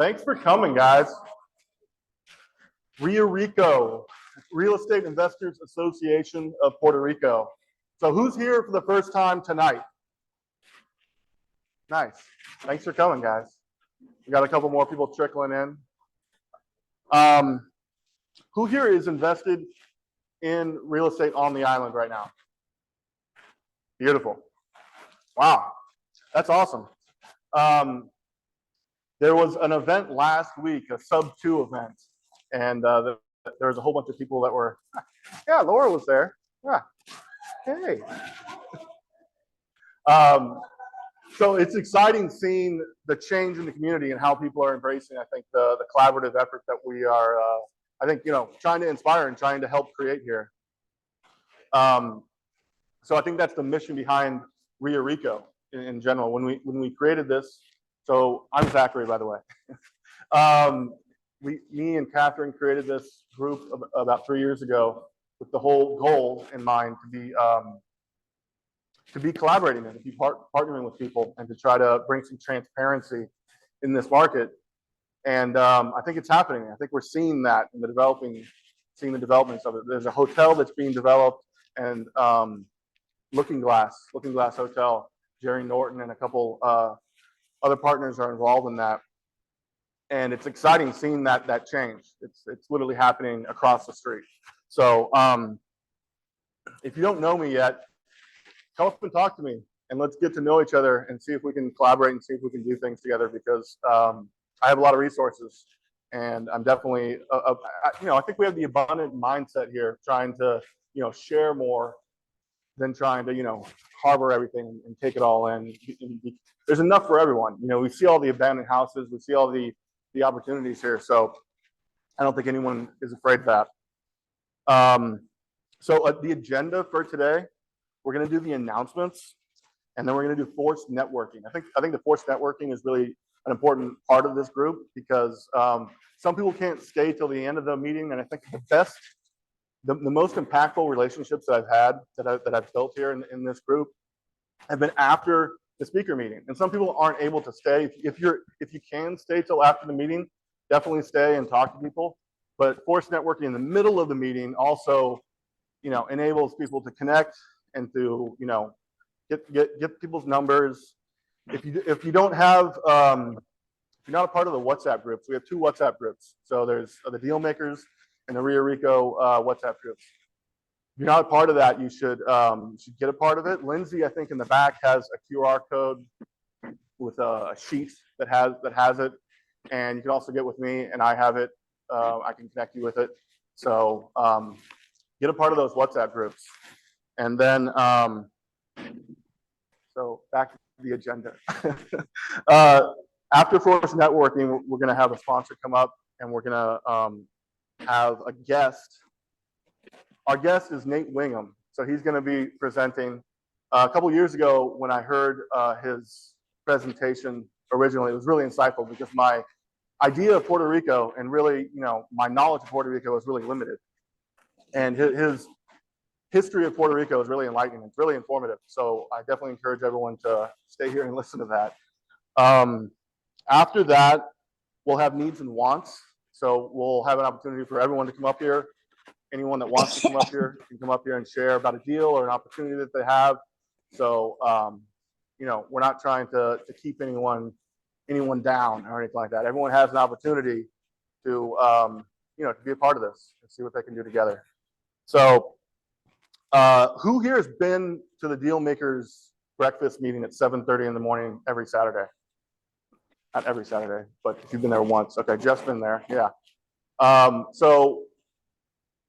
Thanks for coming, guys. REIA Rico, Real Estate Investors Association of Puerto Rico. So who's here for the first time tonight? Nice. Thanks for coming, guys. We got a couple more people trickling in. Who here is invested in real estate on the island right now? Beautiful. Wow, that's awesome. There was an event last week, a sub-2 event, and there was a whole bunch of people that were, yeah, Laura was there. Yeah, hey. So it's exciting seeing the change in the community and how people are embracing, I think, the collaborative effort that we are, I think, trying to inspire and trying to help create here. So I think that's the mission behind REIA Rico in general. When we created this, so I'm Zachary, by the way. Me and Catherine created this group about 3 years ago with the whole goal in mind to be collaborating and to be partnering with people and to try to bring some transparency in this market. And I think it's happening. I think we're seeing that in the developments of it. There's a hotel that's being developed, and Looking Glass Hotel, Jerry Norton and a couple other partners are involved in that. And it's exciting seeing that change. It's literally happening across the street. So if you don't know me yet, come up and talk to me, and let's get to know each other and see if we can collaborate and see if we can do things together, because I have a lot of resources, and I'm definitely, I think we have the abundant mindset here, trying to, share more than trying to, harbor everything and take it all in. There's enough for everyone. We see all the abandoned houses, we see all the opportunities here. So I don't think anyone is afraid of that. So the agenda for today, we're going to do the announcements, and then we're going to do forced networking. I think the forced networking is really an important part of this group, because some people can't stay till the end of the meeting, and I think the most impactful relationships that I've had, that I've built here in this group, have been after the speaker meeting. And some people aren't able to stay. If you can stay till after the meeting, definitely stay and talk to people. But forced networking in the middle of the meeting also, enables people to connect and to, get people's numbers. If you don't have, if you're not a part of the WhatsApp groups, we have 2 WhatsApp groups. So there's the Deal Makers and the REIA Rico WhatsApp groups. If you're not a part of that, you should get a part of it. Lindsay, I think in the back, has a QR code with a sheet that has it, and you can also get with me, and I have it. I can connect you with it. So get a part of those WhatsApp groups, and then so back to the agenda. After forced networking, we're going to have a sponsor come up, and we're going to have a guest. Our guest is Nate Whigham. So he's going to be presenting. A couple years ago, when I heard his presentation originally, it was really insightful, because my idea of Puerto Rico, and really, my knowledge of Puerto Rico, is really limited. And his history of Puerto Rico is really enlightening. It's really informative. So I definitely encourage everyone to stay here and listen to that. After that, we'll have needs and wants. So we'll have an opportunity for everyone to come up here. Anyone that wants to come up here can come up here and share about a deal or an opportunity that they have. So, we're not trying to keep anyone down or anything like that. Everyone has an opportunity to, to be a part of this and see what they can do together. So, who here has been to the Deal Makers breakfast meeting at 7:30 in the morning every Saturday? Not every Saturday, but if you've been there once. Okay, Jeff's been there, yeah. So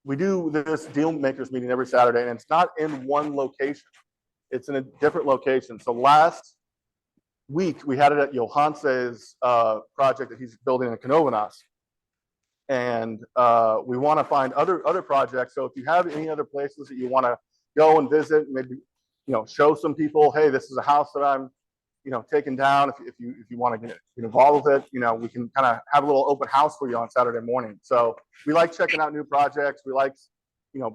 we do this Deal Makers meeting every Saturday, and it's not in one location. It's in a different location. So last week, we had it at Johanse's project that he's building in Canovanas. And we want to find other projects. So if you have any other places that you want to go and visit, maybe, show some people, hey, this is a house that I'm, taking down. If you want to get involved with it, we can kind of have a little open house for you on Saturday morning. So we like checking out new projects. We like,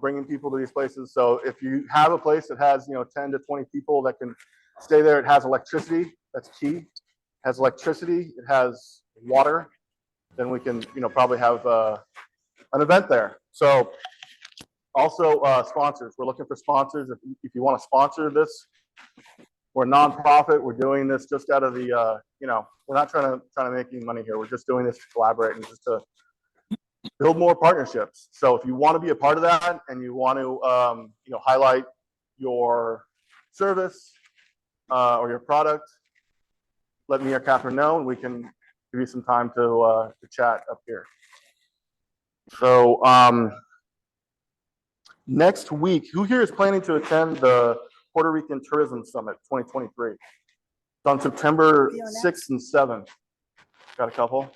bringing people to these places. So if you have a place that has, 10 to 20 people that can stay there, it has electricity. That's key. It has electricity. It has water. then we can, probably have an event there. So also sponsors. We're looking for sponsors. If you want to sponsor this, we're a nonprofit. We're doing this just out of the, we're not trying to make any money here. We're just doing this to collaborate and just to build more partnerships. So if you want to be a part of that and you want to, highlight your service or your product, let me or Catherine know, and we can give you some time to chat up here. So next week, who here is planning to attend the Puerto Rican Tourism Summit 2023? It's on September 6th and 7th. Got a couple?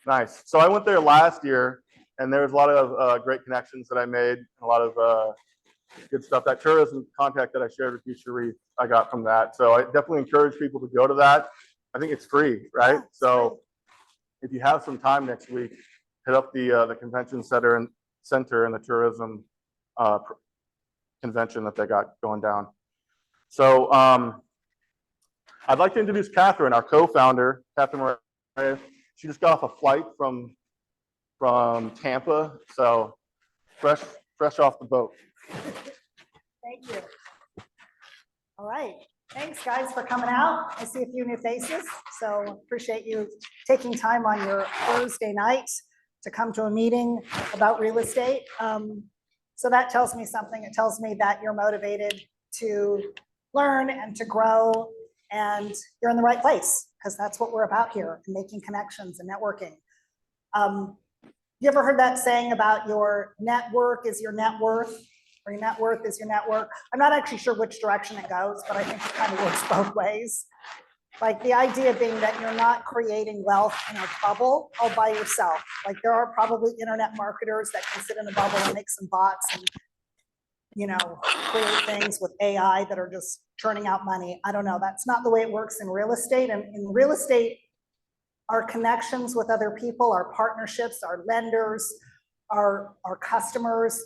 Nice. So I went there last year, and there was a lot of great connections that I made, a lot of good stuff. That tourism contact that I shared with you, Sharif, I got from that. So I definitely encourage people to go to that. I think it's free, right? Yeah, so if you have some time next week, hit up the convention center and the tourism convention that they got going down. So I'd like to introduce Catherine, our co-founder, Catherine Moran. She just got off a flight from Tampa, so fresh off the boat. Thank you. All right. Thanks, guys, for coming out. I see a few new faces, so appreciate you taking time on your Thursday night to come to a meeting about real estate. So that tells me something. It tells me that you're motivated to learn and to grow, and you're in the right place, because that's what we're about here, making connections and networking. You ever heard that saying about your network is your net worth? Or your net worth is your network? I'm not actually sure which direction it goes, but I think it kind of works both ways. Like the idea being that you're not creating wealth in a bubble all by yourself. Like there are probably internet marketers that can sit in a bubble and make some bots and, create things with AI that are just churning out money. I don't know. That's not the way it works in real estate. And in real estate, our connections with other people, our partnerships, our lenders, our customers,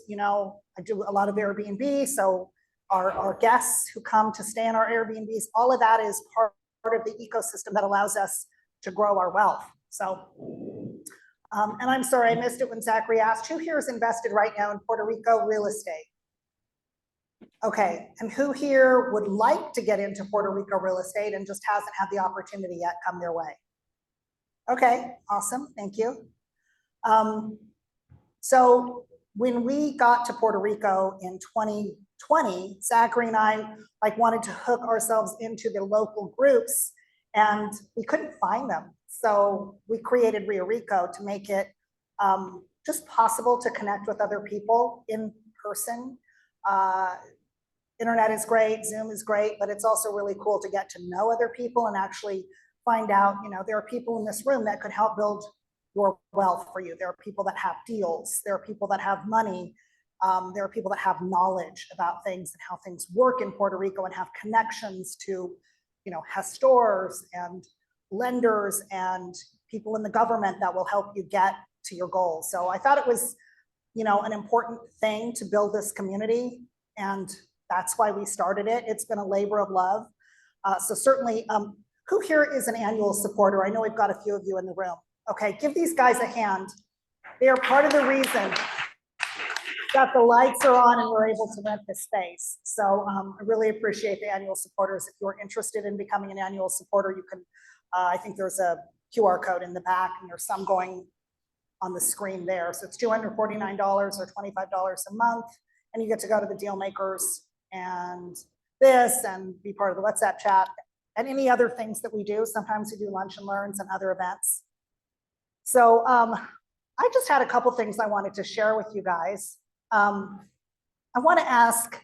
I do a lot of Airbnb, so our guests who come to stay in our Airbnbs, all of that is part of the ecosystem that allows us to grow our wealth. So, and I'm sorry, I missed it when Zachary asked, who here is invested right now in Puerto Rico real estate? Okay, and who here would like to get into Puerto Rico real estate and just hasn't had the opportunity yet come their way? Okay, awesome, thank you. So when we got to Puerto Rico in 2020, Zachary and I wanted to hook ourselves into the local groups, and we couldn't find them. So we created REIA Rico to make it just possible to connect with other people in person. Internet is great, Zoom is great, but it's also really cool to get to know other people and actually find out, there are people in this room that could help build your wealth for you. There are people that have deals. There are people that have money. There are people that have knowledge about things and how things work in Puerto Rico and have connections to, gestors and lenders and people in the government that will help you get to your goals. So I thought it was, an important thing to build this community, and that's why we started it. It's been a labor of love. So certainly, who here is an annual supporter? I know we've got a few of you in the room. Okay, give these guys a hand. They are part of the reason that the lights are on and we're able to rent this space. So I really appreciate the annual supporters. If you're interested in becoming an annual supporter, you can, I think there's a QR code in the back, and there's some going on the screen there. So it's $249 or $25 a month, and you get to go to the deal makers and this and be part of the WhatsApp chat and any other things that we do. Sometimes we do lunch and learns and other events. So I just had a couple things I wanted to share with you guys. I want to ask,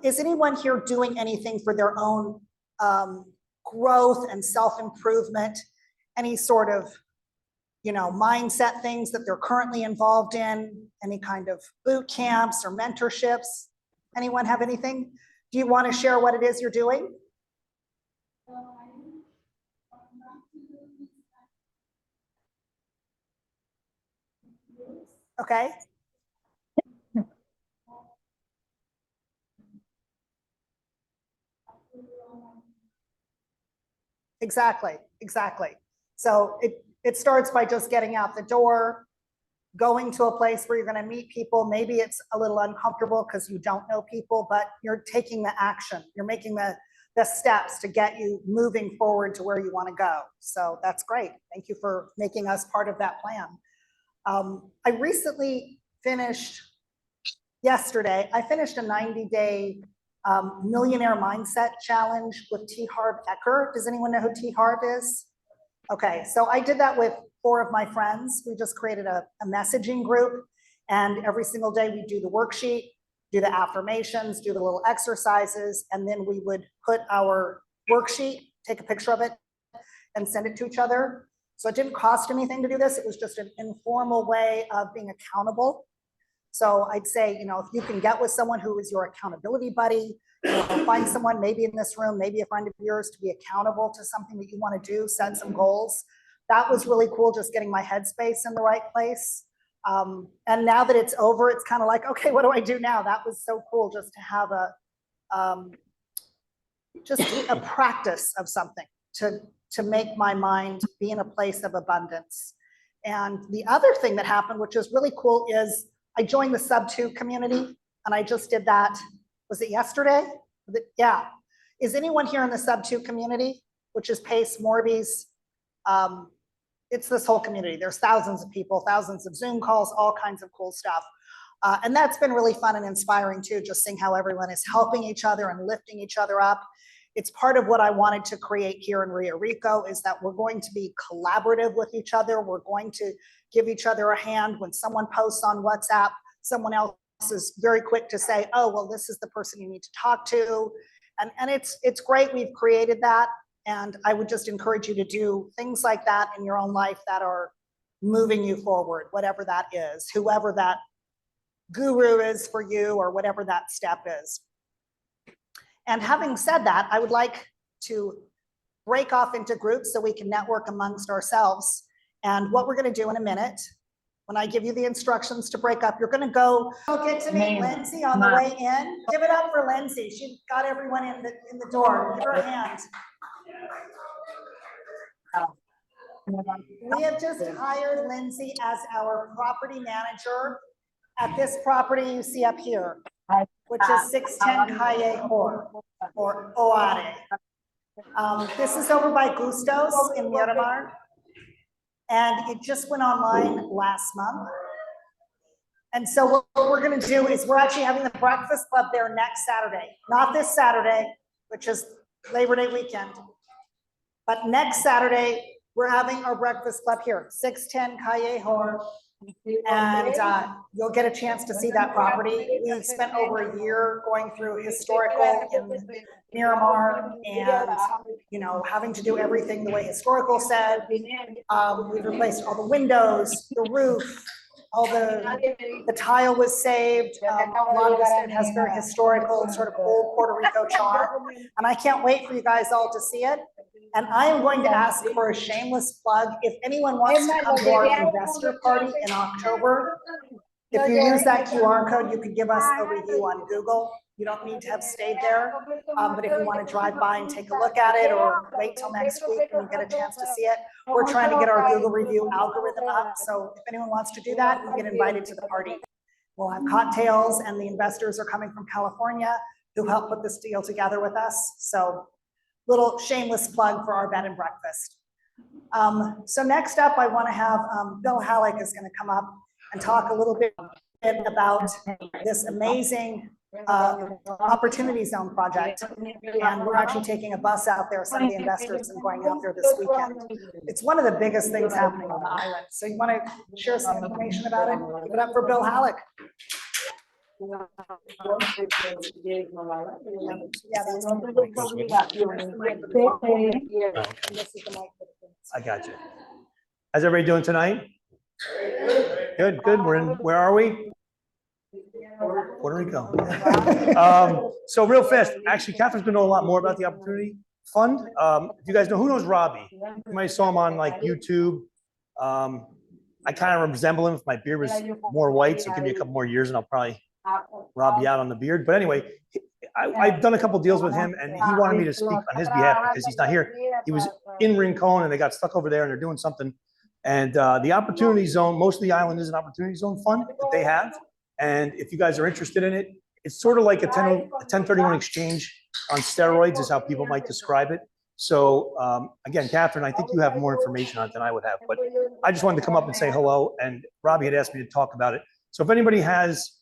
is anyone here doing anything for their own growth and self-improvement? Any sort of, mindset things that they're currently involved in? Any kind of boot camps or mentorships? Anyone have anything? Do you want to share what it is you're doing? Okay. Exactly. So it starts by just getting out the door, going to a place where you're going to meet people. Maybe it's a little uncomfortable because you don't know people, but you're taking the action. You're making the steps to get you moving forward to where you want to go. So that's great. Thank you for making us part of that plan. I recently finished, yesterday, I finished a 90-day millionaire mindset challenge with T. Harv Eker. Does anyone know who T. Harv is? Okay, so I did that with 4 of my friends. We just created a messaging group, and every single day we do the worksheet, do the affirmations, do the little exercises, and then we would put our worksheet, take a picture of it, and send it to each other. So it didn't cost anything to do this. It was just an informal way of being accountable. So I'd say, you know, if you can get with someone who is your accountability buddy, you know, find someone maybe in this room, maybe a friend of yours, to be accountable to something that you want to do, set some goals. That was really cool, just getting my headspace in the right place. And now that it's over, it's kind of like, okay, what do I do now? That was so cool, just to have a practice of something to make my mind be in a place of abundance. And the other thing that happened, which is really cool, is I joined the Sub-2 community, and I just did that. Was it yesterday? Yeah. Is anyone here in the Sub-2 community, which is Pace, Morbies? It's this whole community. There's thousands of people, thousands of Zoom calls, all kinds of cool stuff. And that's been really fun and inspiring too, just seeing how everyone is helping each other and lifting each other up. It's part of what I wanted to create here in REIA Rico, is that we're going to be collaborative with each other. We're going to give each other a hand. When someone posts on WhatsApp, someone else is very quick to say, oh, well, this is the person you need to talk to. And it's great. We've created that. And I would just encourage you to do things like that in your own life that are moving you forward, whatever that is, whoever that guru is for you, or whatever that step is. And having said that, I would like to break off into groups so we can network amongst ourselves. And what we're going to do in a minute, when I give you the instructions to break up, you're going to go get to meet Lindsay on the way in. Give it up for Lindsay. She got everyone in the door. Give her a hand. We have just hired Lindsay as our property manager at this property you see up here, which is 610 Calle or Oare. This is over by Gustos in Miramar, and it just went online last month. And so what we're going to do is we're actually having the breakfast club there next Saturday, not this Saturday, which is Labor Day weekend, but next Saturday we're having our breakfast club here, 610 Calle Hor. And you'll get a chance to see that property. We spent over a year going through historical in Miramar, and you know, having to do everything the way historical said. We've replaced all the windows, the roof, all the tile was saved. A lot of it has very historical, sort of old Puerto Rico charm, and I can't wait for you guys all to see it. And I am going to ask for a shameless plug. If anyone wants to come to our investor party in October, if you use that QR code, you can give us a review on Google. You don't need to have stayed there, but if you want to drive by and take a look at it, or wait till next week when you get a chance to see it, we're trying to get our Google review algorithm up. So if anyone wants to do that, you get invited to the party. We'll have cocktails, and the investors are coming from California who helped put this deal together with us. So little shameless plug for our bed and breakfast. So next up, I want to have Bill Halleck is going to come up and talk a little bit about this amazing opportunity zone project. And we're actually taking a bus out there, some of the investors, and going out there this weekend. It's one of the biggest things happening on the island. So you want to share some information about it? Give it up for Bill Halleck. Yeah, I got you. How's everybody doing tonight? Good, good. We're in, where are we? Puerto Rico. So real fast, actually, Catherine's been knowing a lot more about the Opportunity Fund. If you guys know, who knows Robbie? You might have saw him on like YouTube. I kind of resemble him if my beard was more white, so give me a couple more years and I'll probably rob you out on the beard. But anyway, I've done a couple deals with him, and he wanted me to speak on his behalf because he's not here. He was in Rincon and they got stuck over there and they're doing something And the opportunity zone, most of the island is an opportunity zone fund that they have. And if you guys are interested in it, it's sort of like a 1031 exchange on steroids is how people might describe it. So again, Catherine, I think you have more information on it than I would have, but I just wanted to come up and say hello. And Robbie had asked me to talk about it. So if anybody has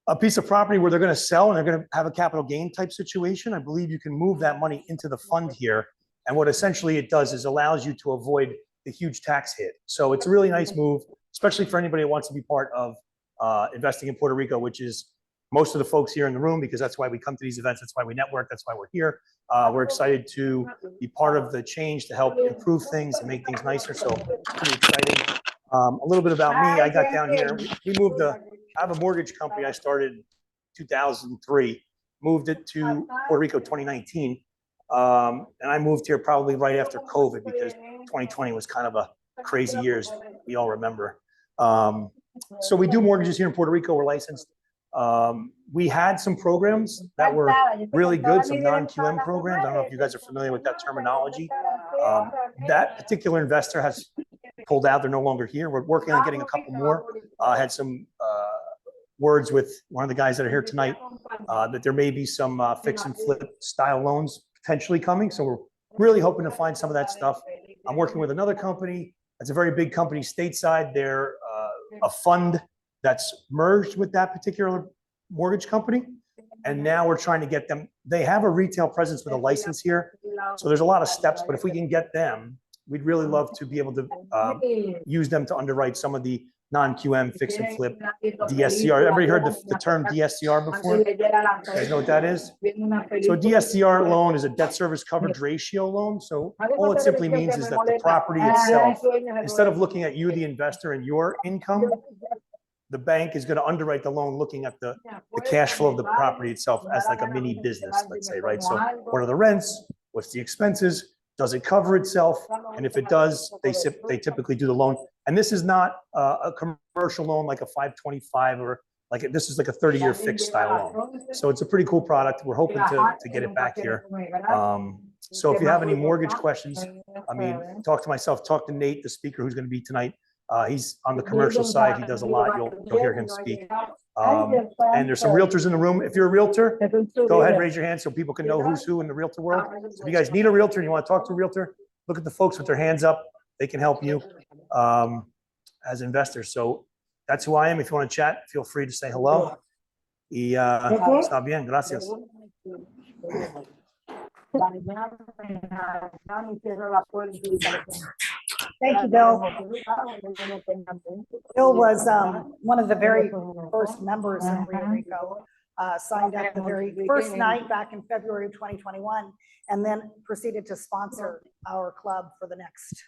a piece of property where they're going to sell and they're going to have a capital gain type situation, I believe you can move that money into the fund here. And what essentially it does is allows you to avoid the huge tax hit. So it's a really nice move, especially for anybody that wants to be part of investing in Puerto Rico, which is most of the folks here in the room, because that's why we come to these events. That's why we network. That's why we're here. We're excited to be part of the change to help improve things and make things nicer. So pretty exciting. A little bit about me. I got down here. We moved I have a mortgage company I started in 2003, moved it to Puerto Rico 2019. And I moved here probably right after COVID because 2020 was kind of a crazy year, as we all remember. So we do mortgages here in Puerto Rico. We're licensed. We had some programs that were really good, some non-QM programs. I don't know if you guys are familiar with that terminology. That particular investor has pulled out. They're no longer here. We're working on getting a couple more. Had some words with one of the guys that are here tonight that there may be some fix and flip style loans potentially coming. So we're really hoping to find some of that stuff. I'm working with another company. It's a very big company stateside. They're a fund that's merged with that particular mortgage company. And now we're trying to get them. They have a retail presence with a license here. So there's a lot of steps, but if we can get them, we'd really love to be able to use them to underwrite some of the non-QM fix and flip DSCR. Everybody heard the term DSCR before? You guys know what that is? So a DSCR loan is a debt service coverage ratio loan. So all it simply means is that the property itself, instead of looking at you, the investor, and your income, the bank is going to underwrite the loan looking at the cash flow of the property itself as like a mini business, let's say, right? So what are the rents? What's the expenses? Does it cover itself? And if it does, they typically do the loan. And this is not a commercial loan like a 525 or like this is like a 30-year fixed style loan. So it's a pretty cool product. We're hoping to get it back here. So if you have any mortgage questions, I mean, talk to myself, talk to Nate, the speaker who's going to be tonight. He's on the commercial side. He does a lot. You'll hear him speak. And there's some realtors in the room. If you're a realtor, go ahead, raise your hand so people can know who's who in the realtor world. So if you guys need a realtor and you want to talk to a realtor, look at the folks with their hands up. They can help you as investors. So that's who I am. If you want to chat, feel free to say hello. Y está bien, gracias. Thank you, Bill. Bill was one of the very first members of REIA Rico, signed up the very first night back in February of 2021, and then proceeded to sponsor our club for the next,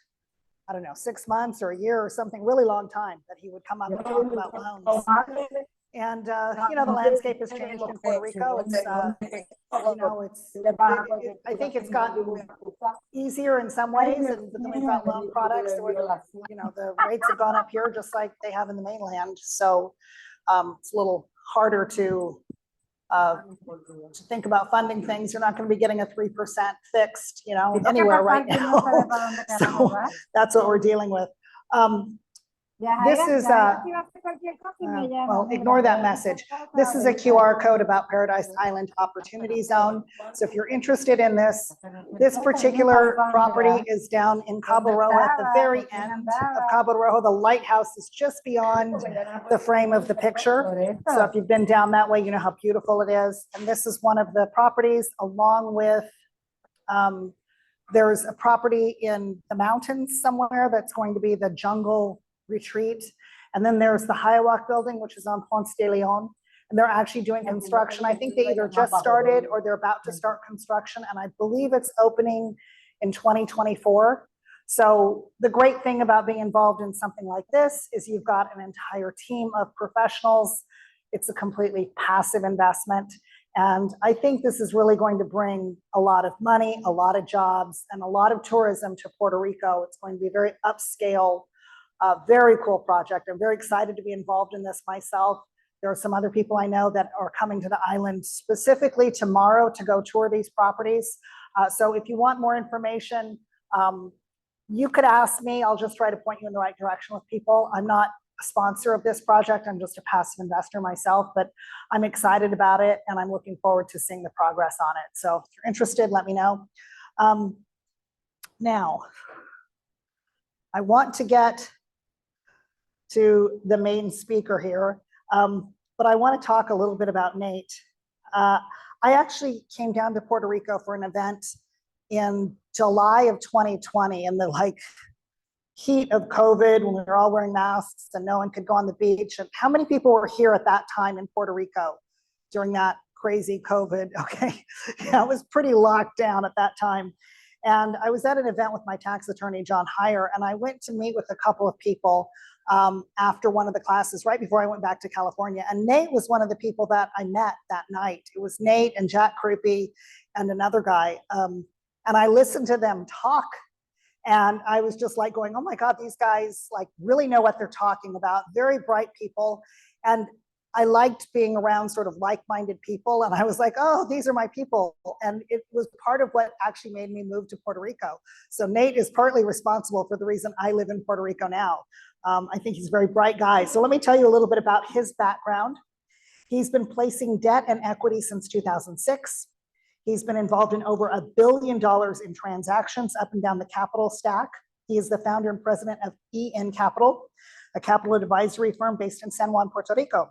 I don't know, 6 months or a year or something, really long time, that he would come up and talk about loans. And, you know, the landscape has changed in Puerto Rico. It's, you know, I think it's gotten easier in some ways, and then we've got loan products where, you know, the rates have gone up here just like they have in the mainland. So it's a little harder to think about funding things. You're not going to be getting a 3% fixed, you know, anywhere right now. So that's what we're dealing with. This is well, ignore that message. This is a QR code about Paradise Island Opportunity Zone. So if you're interested in this particular property is down in Cabo Rojo at the very end of Cabo Rojo. The lighthouse is just beyond the frame of the picture. So if you've been down that way, you know how beautiful it is. And this is one of the properties, along with there's a property in the mountains somewhere that's going to be the Jungle Retreat. And then there's the Hiawatha building, which is on Ponce de Leon. And they're actually doing construction. I think they either just started or they're about to start construction. And I believe it's opening in 2024. So the great thing about being involved in something like this is you've got an entire team of professionals. It's a completely passive investment. And I think this is really going to bring a lot of money, a lot of jobs, and a lot of tourism to Puerto Rico. It's going to be a very upscale, very cool project. I'm very excited to be involved in this myself. There are some other people I know that are coming to the island specifically tomorrow to go tour these properties. So if you want more information, You could ask me, I'll just try to point you in the right direction with people. I'm not a sponsor of this project. I'm just a passive investor myself, but I'm excited about it and I'm looking forward to seeing the progress on it. So if you're interested, let me know. Now, I want to get to the main speaker here, but I want to talk a little bit about Nate. I actually came down to Puerto Rico for an event in July of 2020 in the heat of COVID when we were all wearing masks and no one could go on the beach. And how many people were here at that time in Puerto Rico during that crazy COVID? Okay, yeah, it was pretty locked down at that time. And I was at an event with my tax attorney, John Heyer, and I went to meet with a couple of people after one of the classes right before I went back to California. And Nate was one of the people that I met that night. It was Nate and Jack Krupe and another guy. And I listened to them talk and I was just like going, oh my God, these guys really know what they're talking about. Very bright people. And I liked being around sort of like-minded people. And I was like, oh, these are my people. And it was part of what actually made me move to Puerto Rico. So Nate is partly responsible for the reason I live in Puerto Rico now. I think he's a very bright guy. So let me tell you a little bit about his background. He's been placing debt and equity since 2006. He's been involved in over $1 billion in transactions up and down the capital stack. He is the founder and president of EN Capital, a capital advisory firm based in San Juan, Puerto Rico.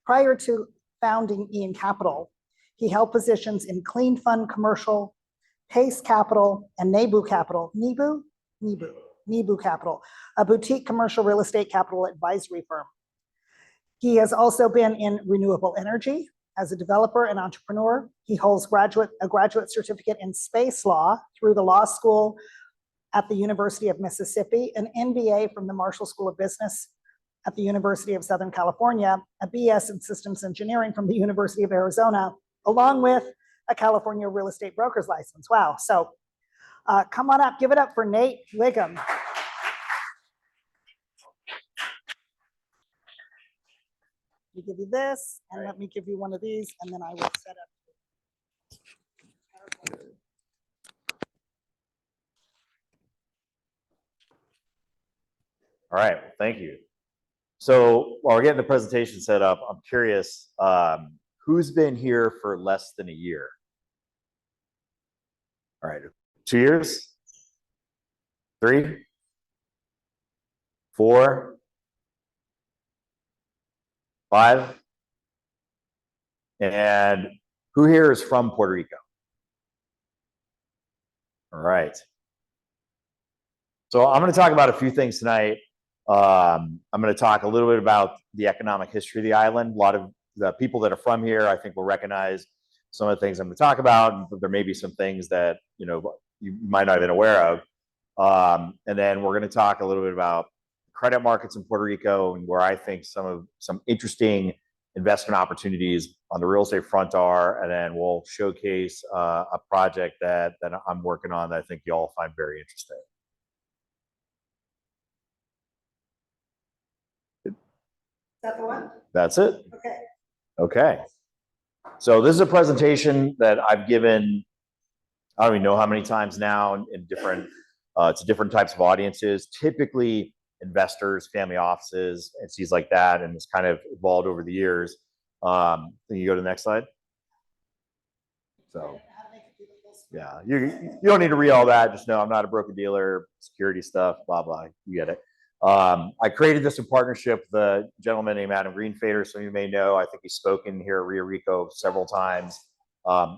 Prior to founding EN Capital, he held positions in Clean Fund Commercial, Pace Capital, and Nebu Capital. Nebu Capital, a boutique commercial real estate capital advisory firm. He has also been in renewable energy as a developer and entrepreneur. He holds a graduate certificate in space law through the law school at the University of Mississippi, an MBA from the Marshall School of Business at the University of Southern California, a BS in systems engineering from the University of Arizona, along with a California real estate broker's license. Wow. So come on up, give it up for Nate Whigham. Let me give you this, and let me give you one of these, and then I will set up. All right, thank you. So while we're getting the presentation set up, I'm curious, who's been here for less than a year? All right, 2 years? 3? 4? 5? And who here is from Puerto Rico? All right. So I'm going to talk about a few things tonight. I'm going to talk a little bit about the economic history of the island. A lot of the people that are from here, I think, will recognize some of the things I'm going to talk about. There may be some things that you might not have been aware of. And then we're going to talk a little bit about credit markets in Puerto Rico and where I think some interesting investment opportunities on the real estate front are. And then we'll showcase a project that I'm working on that I think you all find very interesting. Is that the one? That's it. Okay. Okay. So this is a presentation that I've given, I don't even know how many times now in different, to different types of audiences, typically investors, family offices, entities like that, and it's kind of evolved over the years. Can you go to the next slide? So, yeah, you don't need to read all that. Just know I'm not a broker dealer, security stuff, blah, blah, you get it. I created this in partnership with a gentleman named Adam Greenfader. Some of you may know, I think he's spoken here at REIA Rico several times.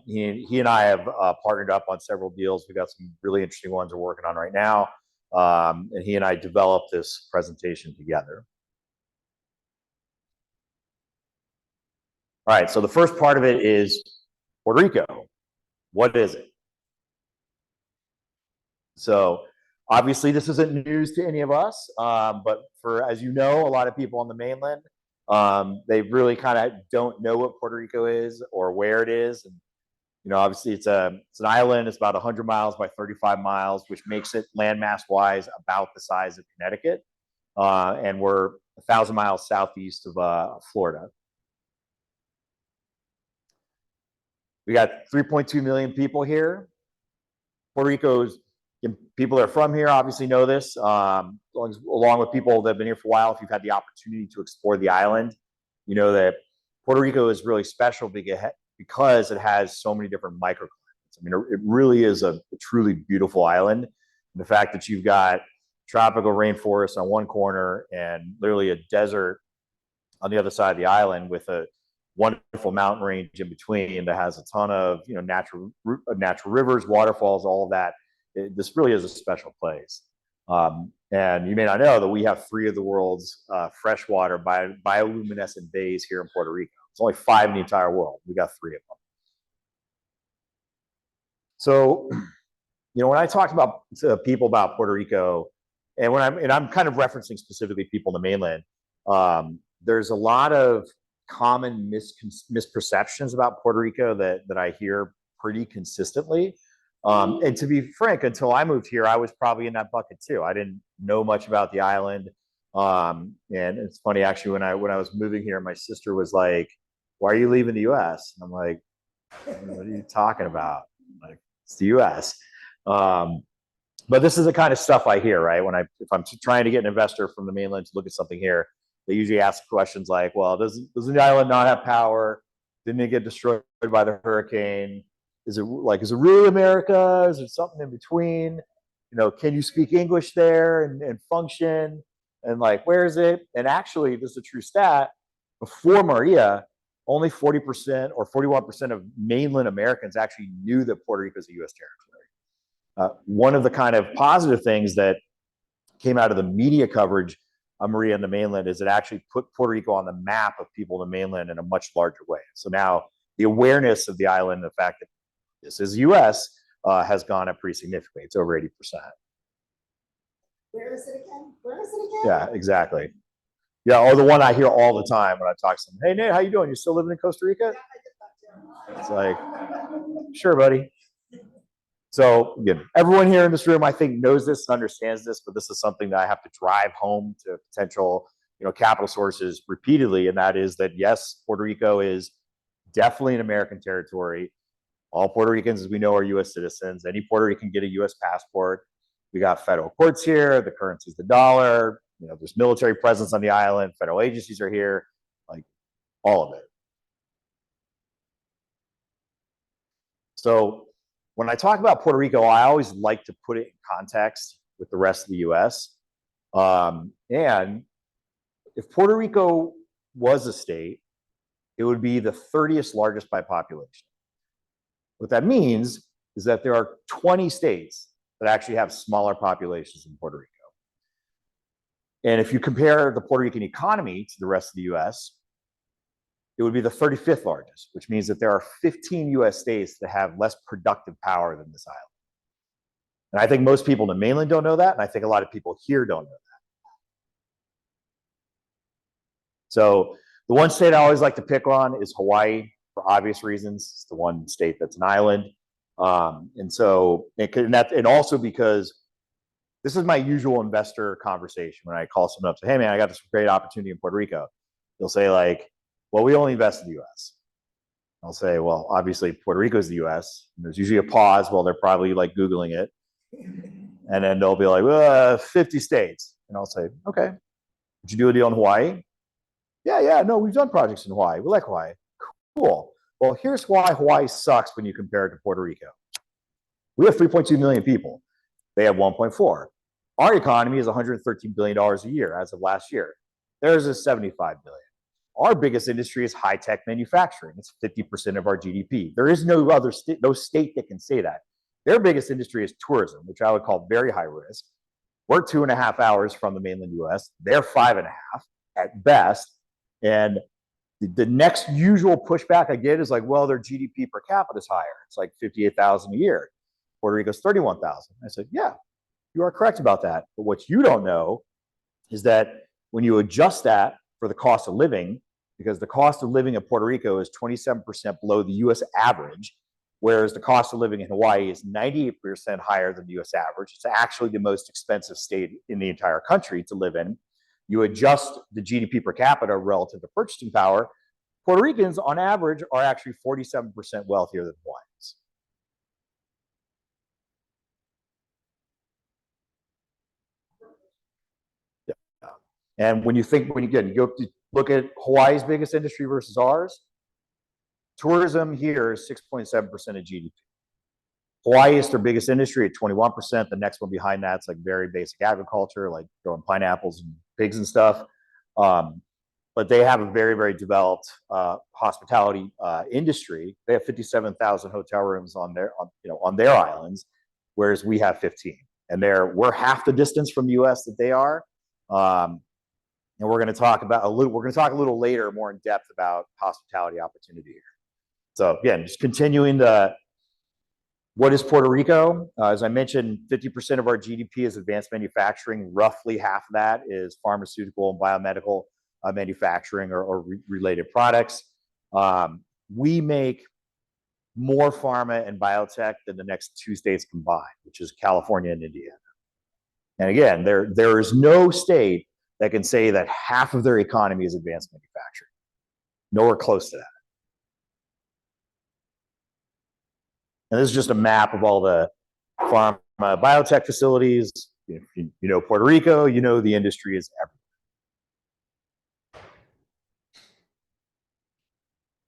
He and I have partnered up on several deals. We've got some really interesting ones we're working on right now. And he and I developed this presentation together. All right, so the first part of it is Puerto Rico. What is it? So obviously this isn't news to any of us, but as you know, a lot of people on the mainland, they really kind of don't know what Puerto Rico is or where it is. And obviously it's an island. It's about 100 miles by 35 miles, which makes it landmass wise about the size of Connecticut. And we're 1,000 miles southeast of Florida. We got 3.2 million people here. Puerto Rico's people that are from here obviously know this, along with people that have been here for a while. If you've had the opportunity to explore the island, you know that Puerto Rico is really special because it has so many different microclimates. I mean, it really is a truly beautiful island. And the fact that you've got tropical rainforest on one corner and literally a desert on the other side of the island with a wonderful mountain range in between that has a ton of natural rivers, waterfalls, all of that. This really is a special place. And you may not know that we have 3 of the world's freshwater bioluminescent bays here in Puerto Rico. It's only 5 in the entire world. We got 3 of them. So, when I talk to people about Puerto Rico, and I'm kind of referencing specifically people in the mainland, there's a lot of common misperceptions about Puerto Rico that I hear pretty consistently. And to be frank, until I moved here, I was probably in that bucket too. I didn't know much about the island. And it's funny, actually, when I was moving here, my sister was like, "Why are you leaving the US?" And I'm like, "What are you talking about?" Like, it's the US. But this is the kind of stuff I hear, right? If I'm trying to get an investor from the mainland to look at something here, they usually ask questions like, "Well, does the island not have power? Didn't it get destroyed by the hurricane? Is it really America? Is it something in between? Can you speak English there and function? And where is it?" And actually, this is a true stat. Before Maria, only 40% or 41% of mainland Americans actually knew that Puerto Rico is a U.S. territory. One of the kind of positive things that came out of the media coverage of Maria and the mainland is it actually put Puerto Rico on the map of people in the mainland in a much larger way. So now the awareness of the island, the fact that this is U.S., has gone up pretty significantly. It's over 80%. Where is it again? Where is it again? Yeah, exactly. Yeah, or the one I hear all the time when I talk to them. "Hey, Nate, how you doing? You still living in Costa Rica?" It's like, "Sure, buddy." So again, everyone here in this room, I think, knows this and understands this, but this is something that I have to drive home to potential, capital sources repeatedly, and that is that yes, Puerto Rico is definitely an American territory. All Puerto Ricans, as we know, are U.S. citizens. Any Puerto Rican can get a U.S. passport. We got federal courts here. The currency is the dollar. There's military presence on the island. Federal agencies are here. All of it. So when I talk about Puerto Rico, I always like to put it in context with the rest of the U.S. And if Puerto Rico was a state, it would be the 30th largest by population. What that means is that there are 20 states that actually have smaller populations than Puerto Rico. And if you compare the Puerto Rican economy to the rest of the US, it would be the 35th largest, which means that there are 15 US states that have less productive power than this island. And I think most people in the mainland don't know that, and I think a lot of people here don't know that. So the one state I always like to pick on is Hawaii, for obvious reasons. It's the one state that's an island. And also because this is my usual investor conversation when I call someone up and say, "Hey man, I got this great opportunity in Puerto Rico." They'll say "Well, we only invest in the US." I'll say, "Well, obviously Puerto Rico is the US." And there's usually a pause while they're probably Googling it. And then they'll be like, 50 states. And I'll say, "Okay, did you do a deal in Hawaii?" Yeah, no, we've done projects in Hawaii. We like Hawaii. Cool. Well, here's why Hawaii sucks when you compare it to Puerto Rico. We have 3.2 million people. They have 1.4. Our economy is $113 billion a year as of last year. Theirs is $75 billion. Our biggest industry is high-tech manufacturing. It's 50% of our GDP. There is no other no state that can say that. Their biggest industry is tourism, which I would call very high risk. We're 2.5 hours from the mainland US. They're 5.5 at best. And the next usual pushback I get is well, their GDP per capita is higher. It's $58,000 a year. Puerto Rico's 31,000. I said, yeah, you are correct about that. But what you don't know is that when you adjust that for the cost of living, because the cost of living in Puerto Rico is 27% below the US average, whereas the cost of living in Hawaii is 98% higher than the US average. It's actually the most expensive state in the entire country to live in. You adjust the GDP per capita relative to purchasing power, Puerto Ricans on average are actually 47% wealthier than Hawaiians. And when you go to look at Hawaii's biggest industry versus ours, tourism here is 6.7% of GDP. Hawaii is their biggest industry at 21%. The next one behind that's like very basic agriculture, like growing pineapples and pigs and stuff. But they have a very, very developed hospitality industry. They have 57,000 hotel rooms on their islands, whereas we have 15. And we're half the distance from the U.S. that they are. And we're going to talk a little later, more in depth about hospitality opportunity here. So again, just continuing what is Puerto Rico? As I mentioned, 50% of our GDP is advanced manufacturing. Roughly half of that is pharmaceutical and biomedical manufacturing or related products. We make more pharma and biotech than the next two states combined, which is California and Indiana. And again, there is no state that can say that half of their economy is advanced manufacturing. Nowhere close to that. And this is just a map of all the pharma biotech facilities. You know Puerto Rico, you know the industry is everywhere.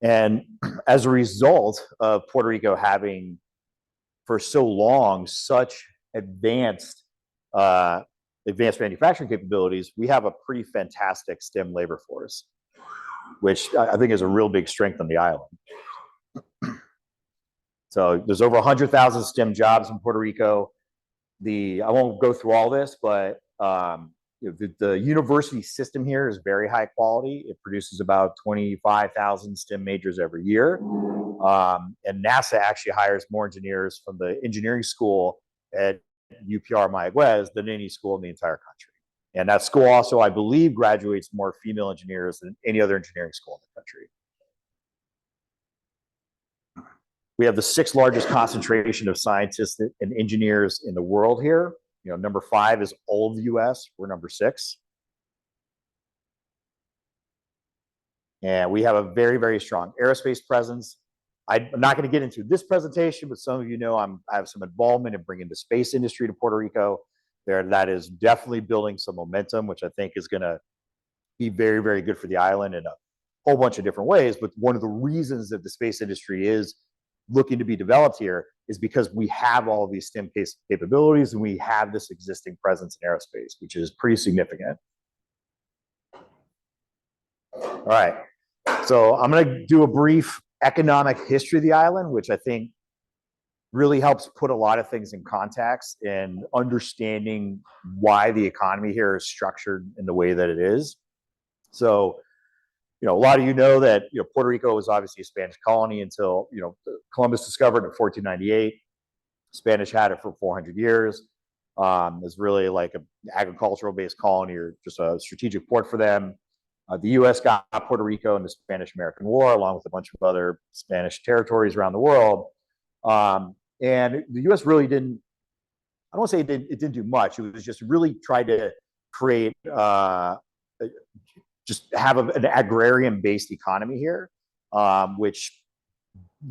And as a result of Puerto Rico having for so long such advanced manufacturing capabilities, we have a pretty fantastic STEM labor force, which I think is a real big strength on the island. So there's over 100,000 STEM jobs in Puerto Rico. I won't go through all this, but the university system here is very high quality. It produces about 25,000 STEM majors every year. And NASA actually hires more engineers from the engineering school at UPR Mayagüez than any school in the entire country. And that school also, I believe, graduates more female engineers than any other engineering school in the country. We have the 6th largest concentration of scientists and engineers in the world here. Number 5 is all of the US. We're number 6. And we have a very, very strong aerospace presence. I'm not going to get into this presentation, but some of you know I have some involvement in bringing the space industry to Puerto Rico. That is definitely building some momentum, which I think is going to be very, very good for the island in a whole bunch of different ways. But one of the reasons that the space industry is looking to be developed here is because we have all of these STEM capabilities and we have this existing presence in aerospace, which is pretty significant. All right, so I'm going to do a brief economic history of the island, which I think really helps put a lot of things in context and understanding why the economy here is structured in the way that it is. So a lot of you know that Puerto Rico was obviously a Spanish colony until Columbus discovered it in 1498. Spanish had it for 400 years. It was really like an agricultural-based colony or just a strategic port for them. The U.S. got Puerto Rico in the Spanish-American War, along with a bunch of other Spanish territories around the world. And the U.S. really didn't. I don't want to say it didn't do much. It was just really tried to create. Just have an agrarian-based economy here, which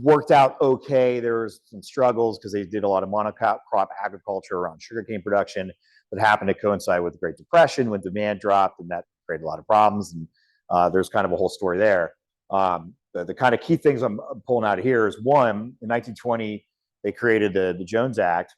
worked out okay. There was some struggles because they did a lot of monocrop agriculture around sugarcane production that happened to coincide with the Great Depression when demand dropped, and that created a lot of problems. And there's kind of a whole story there. The kind of key things I'm pulling out of here is, one, in 1920, they created the Jones Act,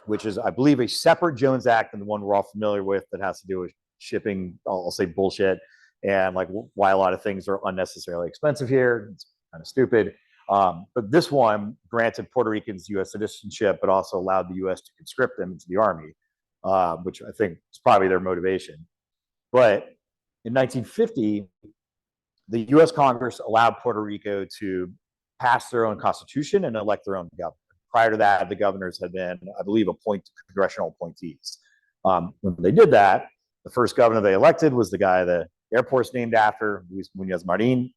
which is, I believe, a separate Jones Act than the one we're all familiar with that has to do with shipping, I'll say bullshit, and like why a lot of things are unnecessarily expensive here. It's kind of stupid. But this one granted Puerto Ricans U.S. citizenship, but also allowed the U.S. to conscript them into the army, which I think is probably their motivation. But in 1950, the U.S. Congress allowed Puerto Rico to pass their own constitution and elect their own governor. Prior to that, the governors had been, I believe, congressional appointees. When they did that, the first governor they elected was the guy the airport's named after, Luis Muñoz Marin,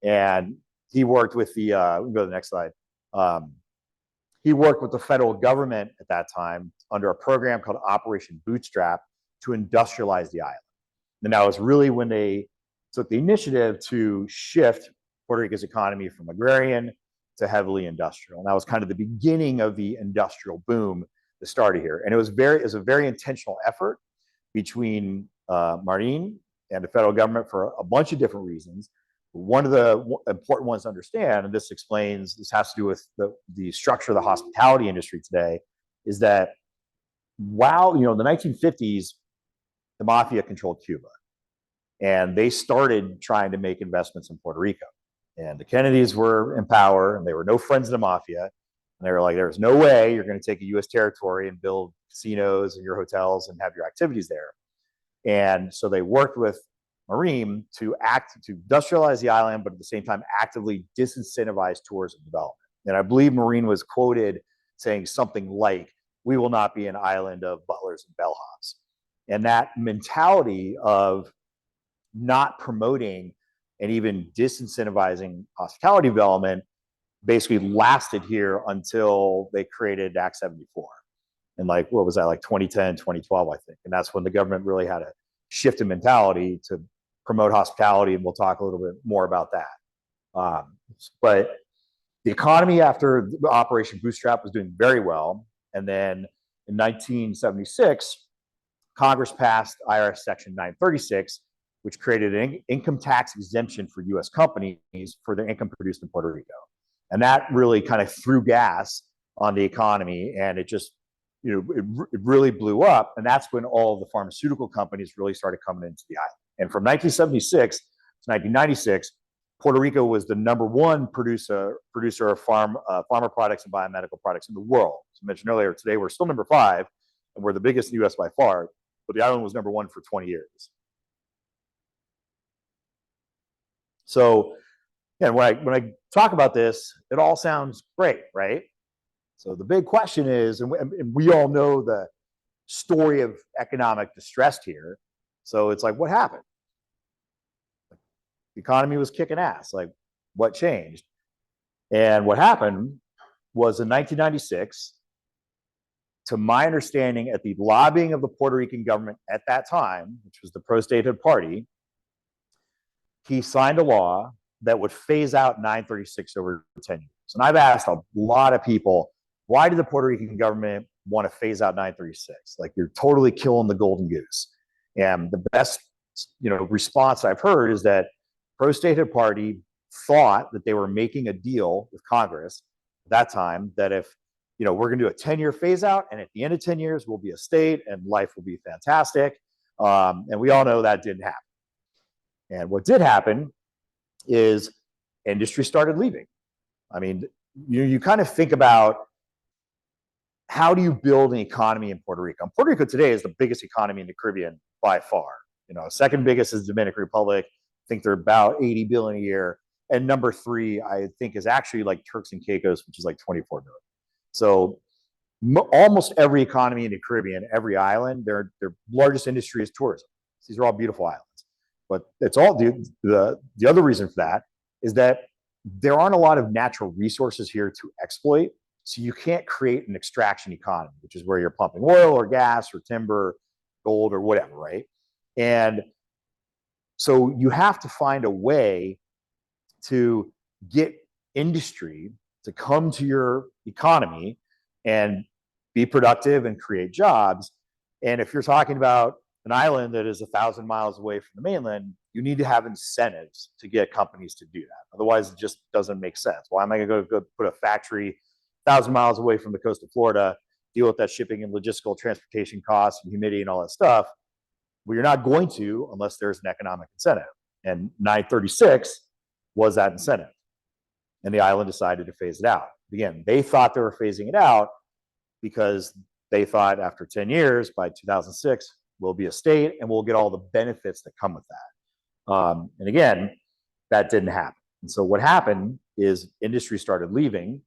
and he worked with we can go to the next slide. He worked with the federal government at that time under a program called Operation Bootstrap to industrialize the island. And that was really when they took the initiative to shift Puerto Rico's economy from agrarian to heavily industrial. And that was kind of the beginning of the industrial boom that started here. And it was a very intentional effort between Marine and the federal government for a bunch of different reasons. One of the important ones to understand, and this has to do with the structure of the hospitality industry today, is that while, in the 1950s, the mafia controlled Cuba, and they started trying to make investments in Puerto Rico. And the Kennedys were in power, and they were no friends of the mafia. And they were like, there's no way you're going to take a U.S. territory and build casinos and your hotels and have your activities there. And so they worked with Marine to industrialize the island, but at the same time actively disincentivize tourism development. And I believe Marine was quoted saying something like, "We will not be an island of butlers and bellhops." And that mentality of not promoting and even disincentivizing hospitality development basically lasted here until they created Act 74. And like, what was that, like 2010, 2012, I think. And that's when the government really had to shift in mentality to promote hospitality. And we'll talk a little bit more about that. But the economy after Operation Bootstrap was doing very well. And then in 1976, Congress passed IRS Section 936, which created an income tax exemption for U.S. companies for their income produced in Puerto Rico. And that really kind of threw gas on the economy, and it just, it really blew up. And that's when all of the pharmaceutical companies really started coming into the island. And from 1976 to 1996, Puerto Rico was the #1 producer of pharma products and biomedical products in the world. As I mentioned earlier, today we're still #5, and we're the biggest in the U.S. by far, but the island was #1 for 20 years. So, when I talk about this, it all sounds great, right? So the big question is, and we all know the story of economic distress here. So it's like, what happened? The economy was kicking ass. Like, what changed? And what happened was in 1996, to my understanding, at the lobbying of the Puerto Rican government at that time, which was the pro-statehood party, he signed a law that would phase out 936 over 10 years. And I've asked a lot of people, why did the Puerto Rican government want to phase out 936? Like, you're totally killing the golden goose. And the best, response I've heard is that pro-statehood party thought that they were making a deal with Congress at that time, that if, we're going to do a 10-year phase out, and at the end of 10 years, we'll be a state and life will be fantastic. And we all know that didn't happen. And what did happen is industry started leaving. I mean, you kind of think about, how do you build an economy in Puerto Rico? And Puerto Rico today is the biggest economy in the Caribbean by far. Second biggest is the Dominican Republic. I think they're about 80 billion a year. And number 3, I think, is actually like Turks and Caicos, which is like 24 billion. So almost every economy in the Caribbean, every island, their largest industry is tourism. These are all beautiful islands. But it's all the other reason for that is that there aren't a lot of natural resources here to exploit. So you can't create an extraction economy, which is where you're pumping oil or gas or timber, gold or whatever, right? And so you have to find a way to get industry to come to your economy and be productive and create jobs. And if you're talking about an island that is 1,000 miles away from the mainland, you need to have incentives to get companies to do that. Otherwise, it just doesn't make sense. Why am I going to go put a factory 1,000 miles away from the coast of Florida, deal with that shipping and logistical transportation costs and humidity and all that stuff? Well, you're not going to unless there's an economic incentive. And 936 was that incentive. And the island decided to phase it out. Again, they thought they were phasing it out because they thought after 10 years, by 2006, we'll be a state and we'll get all the benefits that come with that. And again, that didn't happen. And so what happened is industry started leaving.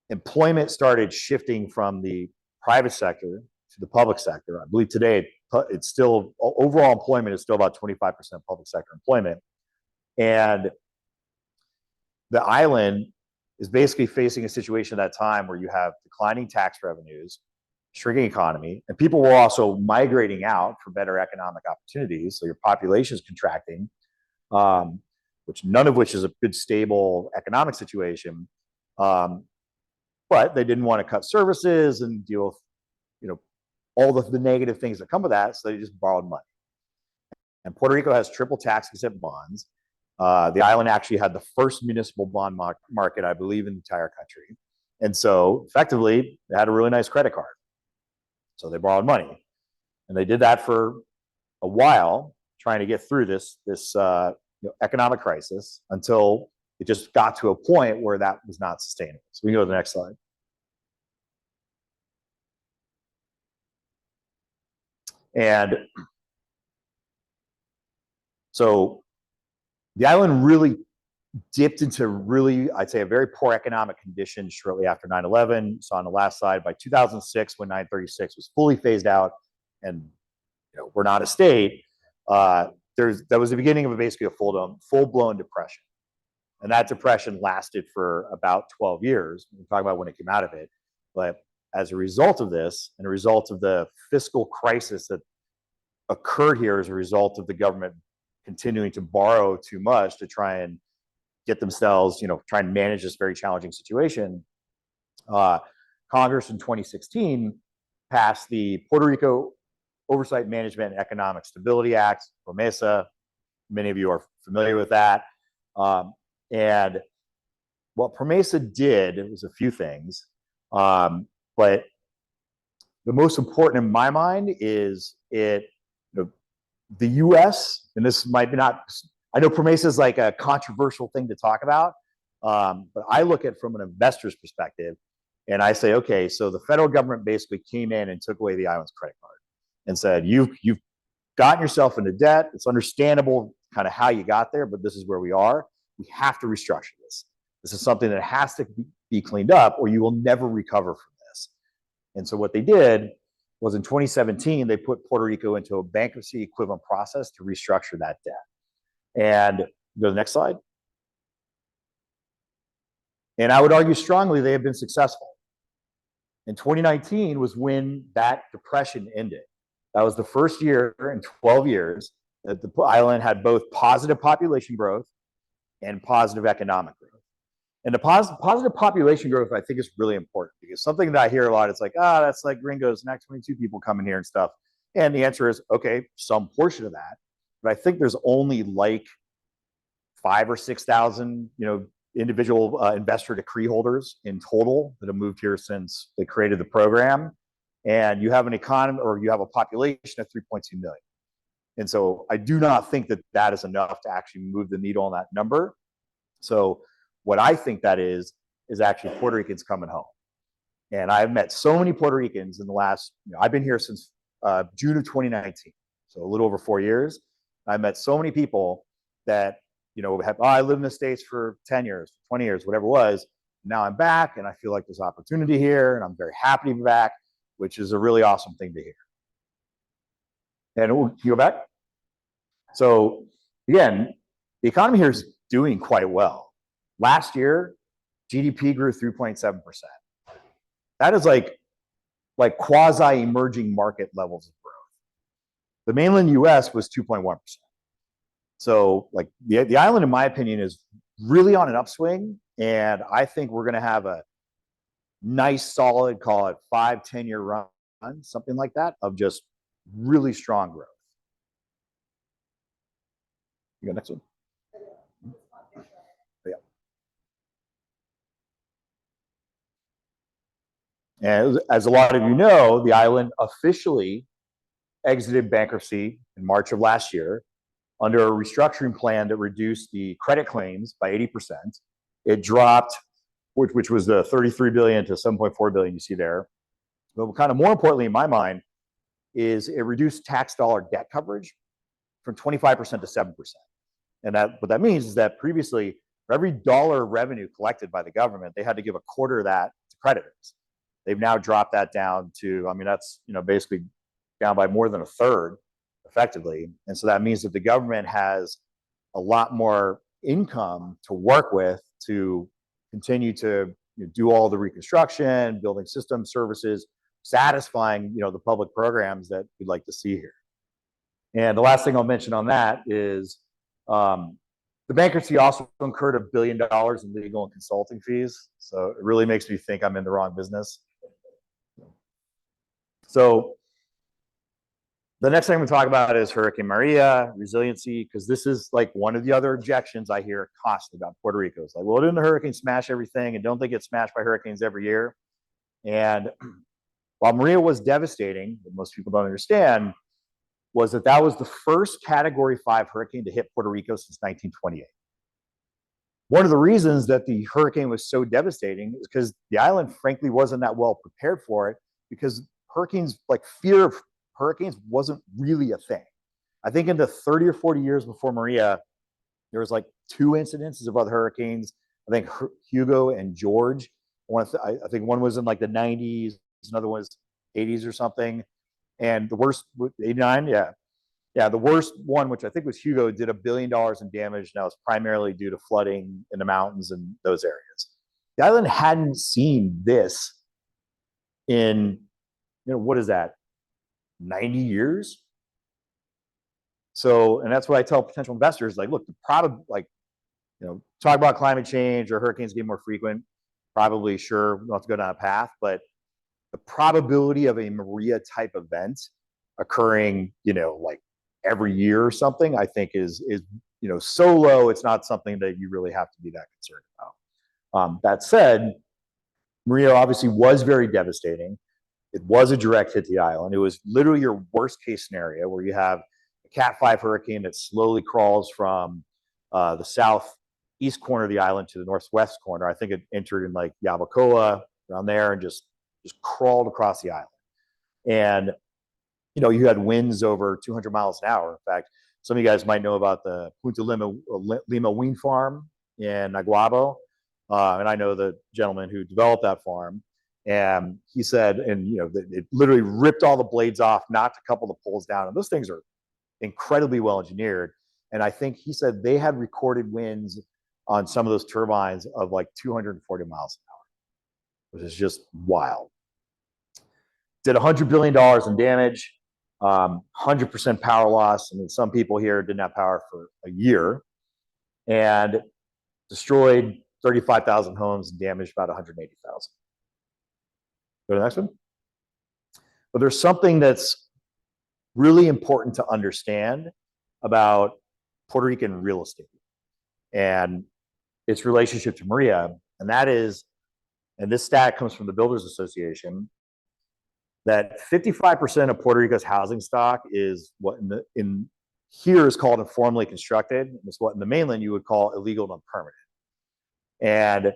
Employment started shifting from the private sector to the public sector. I believe today it's still, overall employment is still about 25% public sector employment. And the island is basically facing a situation at that time where you have declining tax revenues, shrinking economy, and people were also migrating out for better economic opportunities. So your population is contracting, none of which is a good, stable economic situation. But they didn't want to cut services and deal with, all the negative things that come with that. So they just borrowed money. And Puerto Rico has triple tax exempt bonds. The island actually had the first municipal bond market, I believe, in the entire country. And so effectively, they had a really nice credit card. So they borrowed money. And they did that for a while, trying to get through this economic crisis until it just got to a point where that was not sustainable. So we can go to the next slide. And so the island really dipped into I'd say, a very poor economic condition shortly after 9/11. So on the last slide, by 2006, when 936 was fully phased out and we're not a state, that was the beginning of basically a full-blown depression. And that depression lasted for about 12 years. We'll talk about when it came out of it. But as a result of this, and a result of the fiscal crisis that occurred here as a result of the government continuing to borrow too much to try and get themselves, try and manage this very challenging situation, Congress in 2016 passed the Puerto Rico Oversight Management and Economic Stability Act, PROMESA. Many of you are familiar with that. And what PROMESA did was a few things, but the most important in my mind is the U.S., and this might be not, I know PROMESA is like a controversial thing to talk about, but I look at it from an investor's perspective, and I say, okay, so the federal government basically came in and took away the island's credit card and said, you've gotten yourself into debt. It's understandable kind of how you got there, but this is where we are. We have to restructure this. This is something that has to be cleaned up, or you will never recover from this. And so what they did was in 2017, they put Puerto Rico into a bankruptcy equivalent process to restructure that debt. And go to the next slide. And I would argue strongly they have been successful. In 2019 was when that depression ended. That was the first year in 12 years that the island had both positive population growth and positive economic growth. And the positive population growth, I think, is really important, because something that I hear a lot, it's like, that's like gringos and Act 22 people coming here and stuff. And the answer is, okay, some portion of that. But I think there's only like 5,000 or 6,000, individual investor decree holders in total that have moved here since they created the program. And you have an economy, or you have a population of 3.2 million. And so I do not think that that is enough to actually move the needle on that number. So what I think that is actually Puerto Ricans coming home. And I've met so many Puerto Ricans in the last, I've been here since June of 2019, so a little over 4 years. I met so many people that, I lived in the States for 10 years, 20 years, whatever it was. Now I'm back and I feel like there's opportunity here and I'm very happy to be back, which is a really awesome thing to hear. And can you go back? So again, the economy here is doing quite well. Last year, GDP grew 3.7%. That is like quasi-emerging market levels of growth. The mainland US was 2.1%. So like the island, in my opinion, is really on an upswing. And I think we're going to have a nice, solid, call it 5-10 year run, something like that, of just really strong growth. You go next one. Yeah. And as a lot of you know, the island officially exited bankruptcy in March of last year under a restructuring plan that reduced the credit claims by 80%. It dropped, which was the 33 billion to 7.4 billion you see there. But kind of more importantly, in my mind, is it reduced tax dollar debt coverage from 25% to 7%. And what that means is that previously, for every dollar of revenue collected by the government, they had to give a quarter of that to creditors. They've now dropped that down to, that's basically down by more than a third, effectively. And so that means that the government has a lot more income to work with to continue to do all the reconstruction, building system services, satisfying the public programs that we'd like to see here. And the last thing I'll mention on that is the bankruptcy also incurred $1 billion in legal and consulting fees. So it really makes me think I'm in the wrong business. So The next thing we talk about is Hurricane Maria, resiliency, because this is like one of the other objections I hear constantly about Puerto Rico. It's like, well, didn't the hurricane smash everything? And don't they get smashed by hurricanes every year? And while Maria was devastating, what most people don't understand was that that was the first Category 5 hurricane to hit Puerto Rico since 1928. One of the reasons that the hurricane was so devastating is because the island, frankly, wasn't that well prepared for it, because hurricanes, like fear of hurricanes, wasn't really a thing. I think in the 30 or 40 years before Maria, there was like 2 incidences of other hurricanes. I think Hugo and George. I think one was in like the 90s, another one was 80s or something. And the worst, 89, yeah. Yeah, the worst one, which I think was Hugo, did $1 billion in damage. Now it's primarily due to flooding in the mountains and those areas. The island hadn't seen this in, what is that, 90 years? So, and that's what I tell potential investors, like, look, talk about climate change or hurricanes getting more frequent, probably sure, we'll have to go down a path, but the probability of a Maria type event occurring, like every year or something, I think is so low, it's not something that you really have to be that concerned about. That said, Maria obviously was very devastating. It was a direct hit to the island. It was literally your worst case scenario, where you have a Cat 5 hurricane that slowly crawls from the southeast corner of the island to the northwest corner. I think it entered in like Yabucoa, around there, and just crawled across the island. And you had winds over 200 miles an hour. In fact, some of you guys might know about the Punta Lima wind farm in Naguabo. And I know the gentleman who developed that farm. And he said, it literally ripped all the blades off, knocked a couple of the poles down. And those things are incredibly well engineered. And I think he said they had recorded winds on some of those turbines of like 240 miles an hour, which is just wild. Did $100 billion in damage, 100% power loss. I mean, some people here didn't have power for a year, and destroyed 35,000 homes and damaged about 180,000. Go to the next one. But there's something that's really important to understand about Puerto Rican real estate and its relationship to Maria, and that is, and this stat comes from the Builders Association, that 55% of Puerto Rico's housing stock is what in here is called informally constructed, and it's what in the mainland you would call illegal and unpermitted. And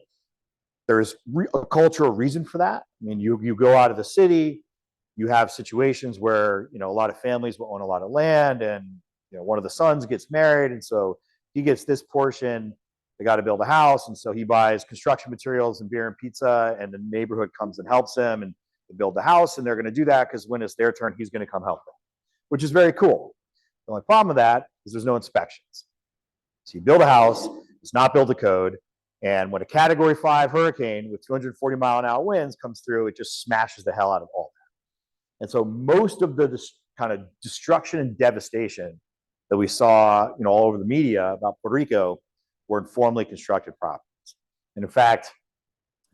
there's a cultural reason for that. I mean, you go out of the city, you have situations where a lot of families will own a lot of land, and one of the sons gets married, and so he gets this portion. They got to build a house, and so he buys construction materials and beer and pizza, and the neighborhood comes and helps him, and they build the house, and they're going to do that because when it's their turn, he's going to come help them, which is very cool. The only problem with that is there's no inspections. So you build a house, it's not built to code, and when a Category 5 hurricane with 240-mile-an-hour winds comes through, it just smashes the hell out of all that. And so most of the kind of destruction and devastation that we saw, all over the media about Puerto Rico were informally constructed properties. And in fact,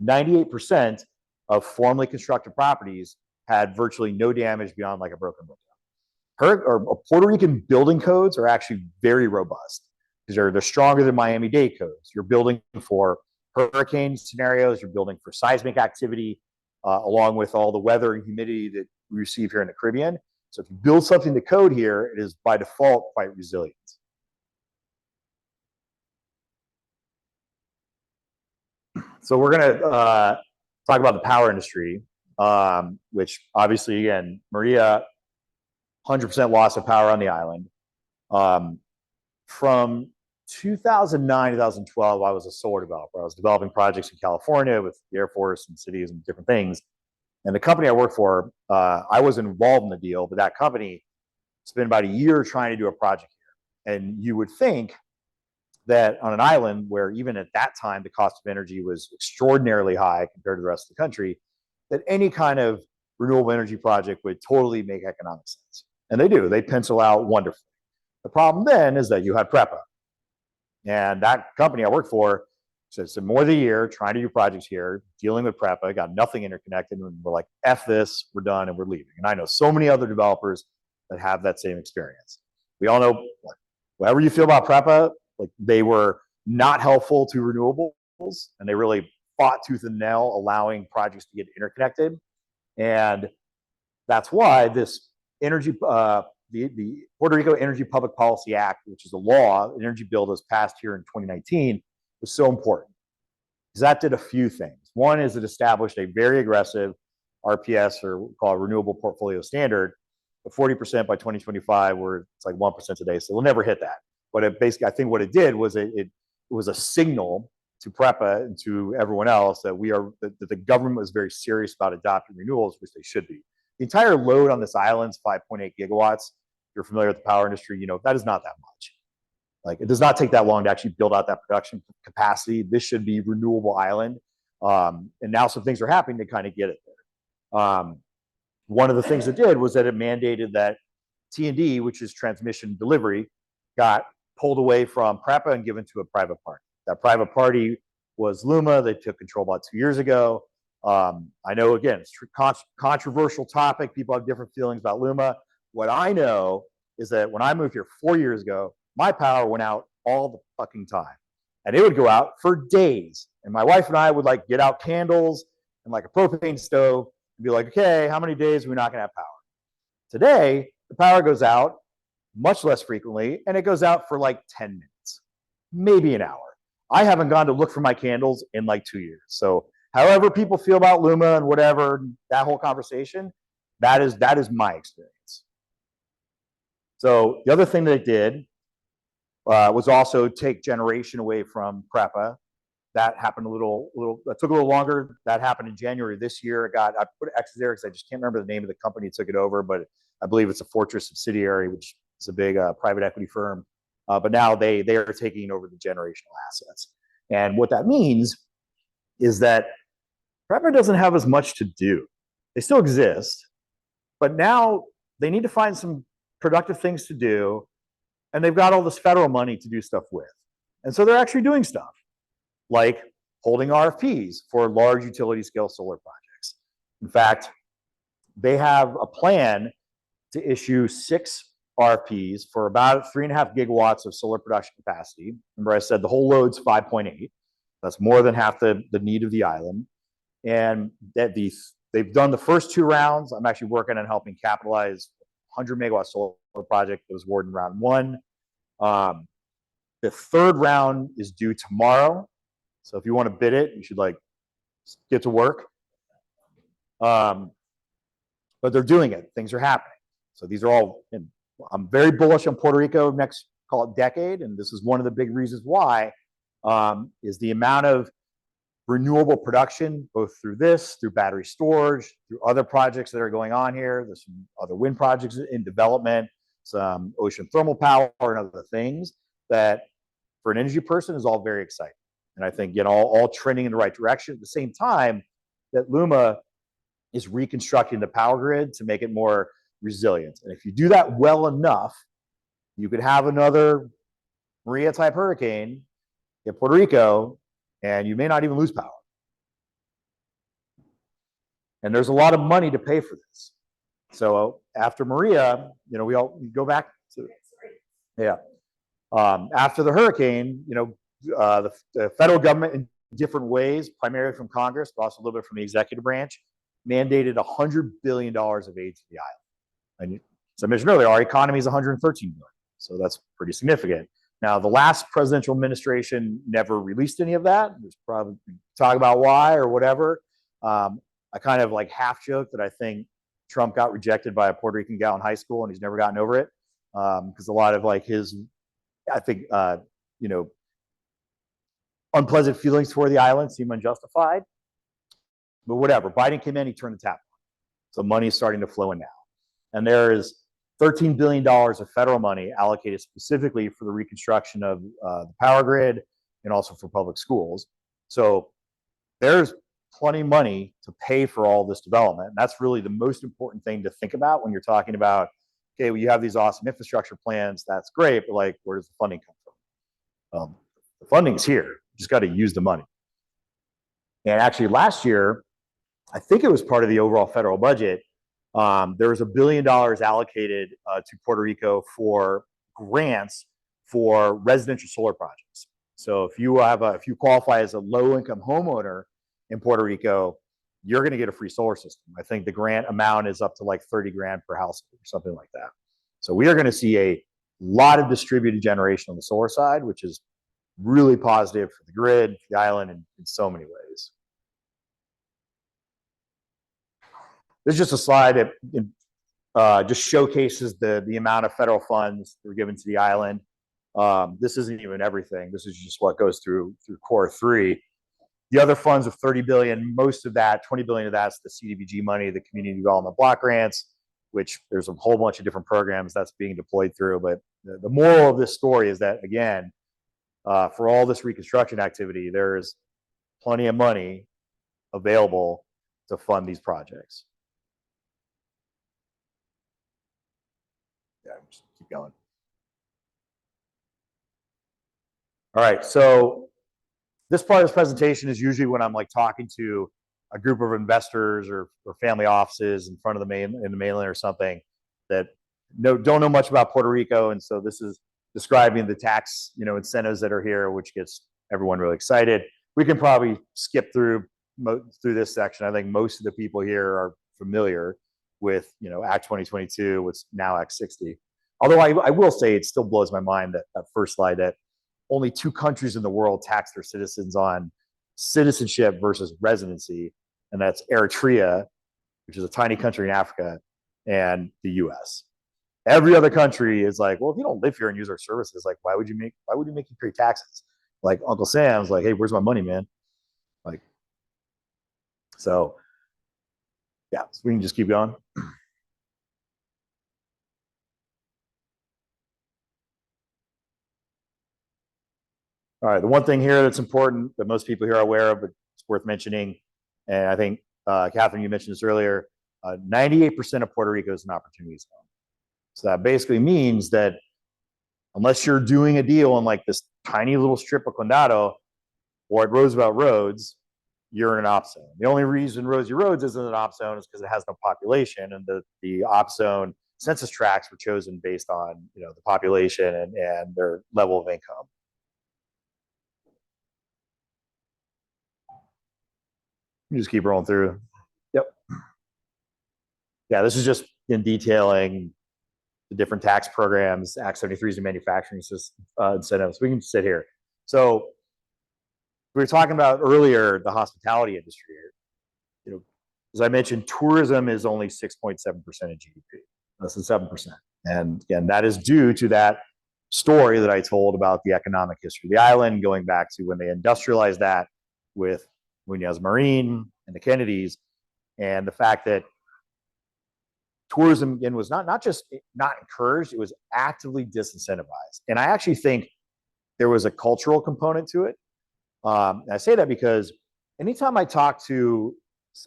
98% of formally constructed properties had virtually no damage beyond like a broken window. Puerto Rican building codes are actually very robust, because they're stronger than Miami-Dade codes. You're building for hurricane scenarios, you're building for seismic activity, along with all the weather and humidity that we receive here in the Caribbean. So if you build something to code here, it is by default quite resilient. So we're going to talk about the power industry, which obviously, again, Maria, 100% loss of power on the island. From 2009 to 2012, I was a solar developer. I was developing projects in California with the Air Force and cities and different things. And the company I worked for, I was involved in the deal, but that company spent about a year trying to do a project here. And you would think that on an island where even at that time the cost of energy was extraordinarily high compared to the rest of the country, that any kind of renewable energy project would totally make economic sense. And they do. They pencil out wonderfully. The problem then is that you had PREPA. And that company I worked for spent more than a year trying to do projects here, dealing with PREPA, got nothing interconnected, and we're like, F this, we're done, and we're leaving. And I know so many other developers that have that same experience. We all know, like, whatever you feel about PREPA, like they were not helpful to renewables, and they really fought tooth and nail allowing projects to get interconnected. And that's why this energy, the Puerto Rico Energy Public Policy Act, which is a law, an energy bill that was passed here in 2019, was so important because that did a few things. One is it established a very aggressive RPS, or call it renewable portfolio standard, of 40% by 2025, where it's like 1% today. So we'll never hit that. But it basically, I think what it did was it was a signal to PREPA and to everyone else that that the government was very serious about adopting renewables, which they should be. The entire load on this island is 5.8 gigawatts. If you're familiar with the power industry, you know that is not that much. Like, it does not take that long to actually build out that production capacity. This should be renewable island. And now some things are happening to kind of get it there. One of the things it did was that it mandated that T&D, which is transmission delivery, got pulled away from PREPA and given to a private party. That private party was LUMA. They took control about 2 years ago. I know, again, it's a controversial topic. People have different feelings about LUMA. What I know is that when I moved here 4 years ago, my power went out all the fucking time. And it would go out for days. And my wife and I would like get out candles and like a propane stove and be like, okay, how many days are we not gonna have power? Today, the power goes out much less frequently, and it goes out for like 10 minutes, maybe an hour. I haven't gone to look for my candles in like 2 years. So however people feel about LUMA and whatever, that whole conversation, that is my experience. So the other thing that it did was also take generation away from PREPA. That happened that took a little longer. That happened in January this year. I put X's there because I just can't remember the name of the company that took it over, but I believe it's a Fortress subsidiary, which is a big private equity firm. But now they are taking over the generational assets. And what that means is that PREPA doesn't have as much to do. They still exist, but now they need to find some productive things to do, and they've got all this federal money to do stuff with. And so they're actually doing stuff, like holding RFPs for large utility scale solar projects. In fact, they have a plan to issue 6 RFPs for about 3.5 gigawatts of solar production capacity. Remember I said the whole load's 5.8. That's more than half the need of the island. And that they've done the first 2 rounds. I'm actually working on helping capitalize 100 megawatt solar project that was awarded in round 1. The 3rd round is due tomorrow. So if you want to bid it, you should like get to work. But they're doing it. Things are happening. So these are all, I'm very bullish on Puerto Rico next, call it decade. And this is one of the big reasons why, is the amount of renewable production, both through battery storage, through other projects that are going on here. There's some other wind projects in development, some ocean thermal power and other things that for an energy person is all very exciting. And I think, all trending in the right direction. At the same time that LUMA is reconstructing the power grid to make it more resilient. And if you do that well enough, you could have another Maria type hurricane in Puerto Rico, and you may not even lose power. And there's a lot of money to pay for this. So after Maria, we go back to, yeah. After the hurricane, the federal government in different ways, primarily from Congress, but also a little bit from the executive branch, mandated $100 billion of aid to the island. And as I mentioned earlier, our economy is 113 billion. So that's pretty significant. Now, the last presidential administration never released any of that. There's probably talk about why or whatever. I kind of like half joke that I think Trump got rejected by a Puerto Rican gal in high school and he's never gotten over it. Because a lot of like his, I think, unpleasant feelings toward the island seem unjustified. But whatever, Biden came in, he turned the tap on. So money is starting to flow in now. And there is $13 billion of federal money allocated specifically for the reconstruction of the power grid and also for public schools. So there's plenty of money to pay for all this development. And that's really the most important thing to think about when you're talking about, okay, well, you have these awesome infrastructure plans, that's great, but like, where does the funding come from? The funding's here, you just got to use the money. And actually last year, I think it was part of the overall federal budget, There's $1 billion allocated to Puerto Rico for grants for residential solar projects. So if you qualify as a low-income homeowner in Puerto Rico, you're going to get a free solar system. I think the grant amount is up to like 30 grand per household or something like that. So we are going to see a lot of distributed generation on the solar side, which is really positive for the grid, for the island, in so many ways. This is just a slide that just showcases the amount of federal funds that were given to the island. This isn't even everything. This is just what goes through Core 3. The other funds of 30 billion, most of that, 20 billion of that's the CDBG money, the community development block grants, which there's a whole bunch of different programs that's being deployed through. But the moral of this story is that, again, for all this reconstruction activity, there's plenty of money available to fund these projects. Yeah, just keep going. All right, so this part of this presentation is usually when I'm like talking to a group of investors or family offices in front of in the mainland or something that don't know much about Puerto Rico, and so this is describing the tax incentives that are here, which gets everyone really excited. We can probably skip through this section. I think most of the people here are familiar with Act 2022, what's now Act 60. Although I will say it still blows my mind that first slide that only 2 countries in the world tax their citizens on citizenship versus residency, and that's Eritrea, which is a tiny country in Africa, and the US. Every other country is like, well, if you don't live here and use our services, like, why would you make you pay taxes? Like Uncle Sam's like, hey, where's my money, man? Like, so yeah, so we can just keep going. All right, the one thing here that's important that most people here are aware of, but it's worth mentioning, and I think, Catherine, you mentioned this earlier, 98% of Puerto Rico is an opportunity zone. So that basically means that unless you're doing a deal on like this tiny little strip of Condado or at Roosevelt Roads, you're in an op zone. The only reason Rosie Roads isn't an op zone is because it has no population, and the op zone census tracts were chosen based on the population and their level of income. You just keep rolling through. Yep. Yeah, this is just in detailing the different tax programs, Act 73 is a manufacturing incentives. We can sit here. So we were talking about earlier the hospitality industry here. As I mentioned, tourism is only 6.7% of GDP, less than 7%. And again, that is due to that story that I told about the economic history of the island, going back to when they industrialized that with Muñoz Marin and the Kennedys, and the fact that tourism again was not just not encouraged, it was actively disincentivized. And I actually think there was a cultural component to it. I say that because anytime I talk to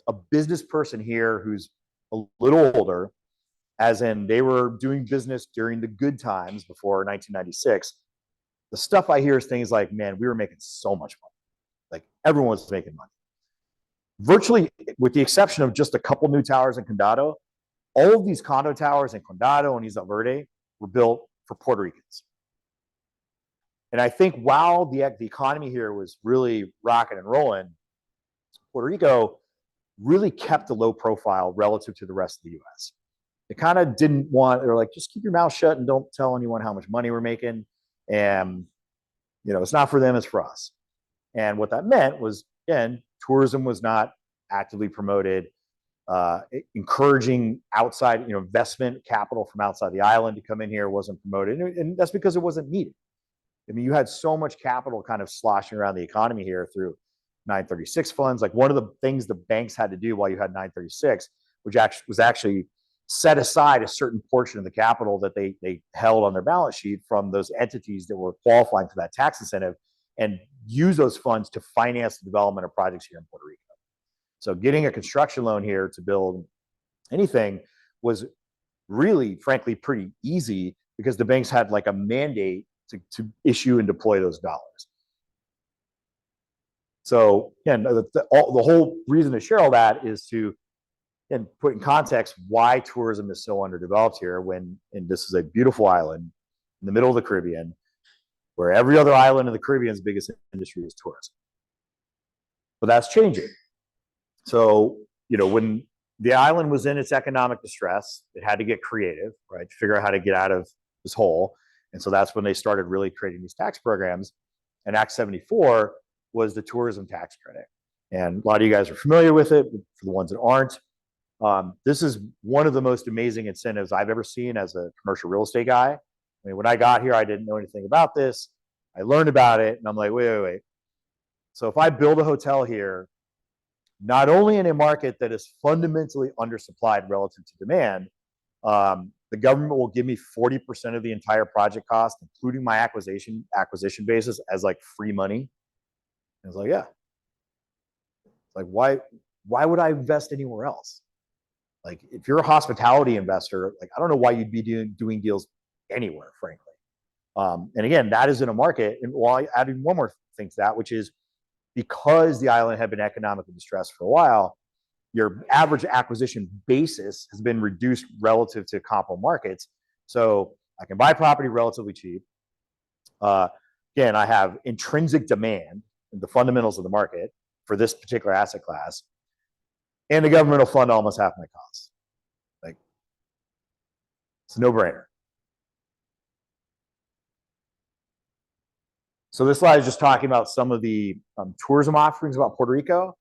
a business person here who's a little older, as in they were doing business during the good times before 1996, the stuff I hear is things like, man, we were making so much money. Like everyone was making money. Virtually, with the exception of just a couple new towers in Condado, all of these condo towers in Condado and Isla Verde were built for Puerto Ricans. And I think while the economy here was really rocking and rolling, Puerto Rico really kept a low profile relative to the rest of the US. They kind of didn't want, they're like, just keep your mouth shut and don't tell anyone how much money we're making. And, it's not for them, it's for us. And what that meant was, again, tourism was not actively promoted. Encouraging outside, investment capital from outside the island to come in here wasn't promoted. And that's because it wasn't needed. I mean, you had so much capital kind of sloshing around the economy here through 936 funds. Like one of the things the banks had to do while you had 936, which was actually set aside a certain portion of the capital that they held on their balance sheet from those entities that were qualifying for that tax incentive, and use those funds to finance the development of projects here in Puerto Rico. So getting a construction loan here to build anything was really, frankly, pretty easy because the banks had like a mandate to issue and deploy those dollars. So again, the whole reason to share all that is to and put in context why tourism is so underdeveloped here and this is a beautiful island in the middle of the Caribbean, where every other island in the Caribbean's biggest industry is tourism. But that's changing. So, when the island was in its economic distress, it had to get creative, right, to figure out how to get out of this hole. And so that's when they started really creating these tax programs. And Act 74 was the tourism tax credit. And a lot of you guys are familiar with it. For the ones that aren't, this is one of the most amazing incentives I've ever seen as a commercial real estate guy. I mean, when I got here, I didn't know anything about this. I learned about it, and I'm like, wait. So if I build a hotel here, not only in a market that is fundamentally undersupplied relative to demand, the government will give me 40% of the entire project cost, including my acquisition basis, as like free money. And it's like, yeah. Like, why would I invest anywhere else? Like, if you're a hospitality investor, like, I don't know why you'd be doing deals anywhere, frankly. And again, that is in a market. And while adding one more thing to that, which is because the island had been economically distressed for a while, your average acquisition basis has been reduced relative to comparable markets. So I can buy property relatively cheap. Again, I have intrinsic demand in the fundamentals of the market for this particular asset class, and the government will fund almost half my costs. Like, it's a no-brainer. So this slide is just talking about some of the tourism offerings about Puerto Rico.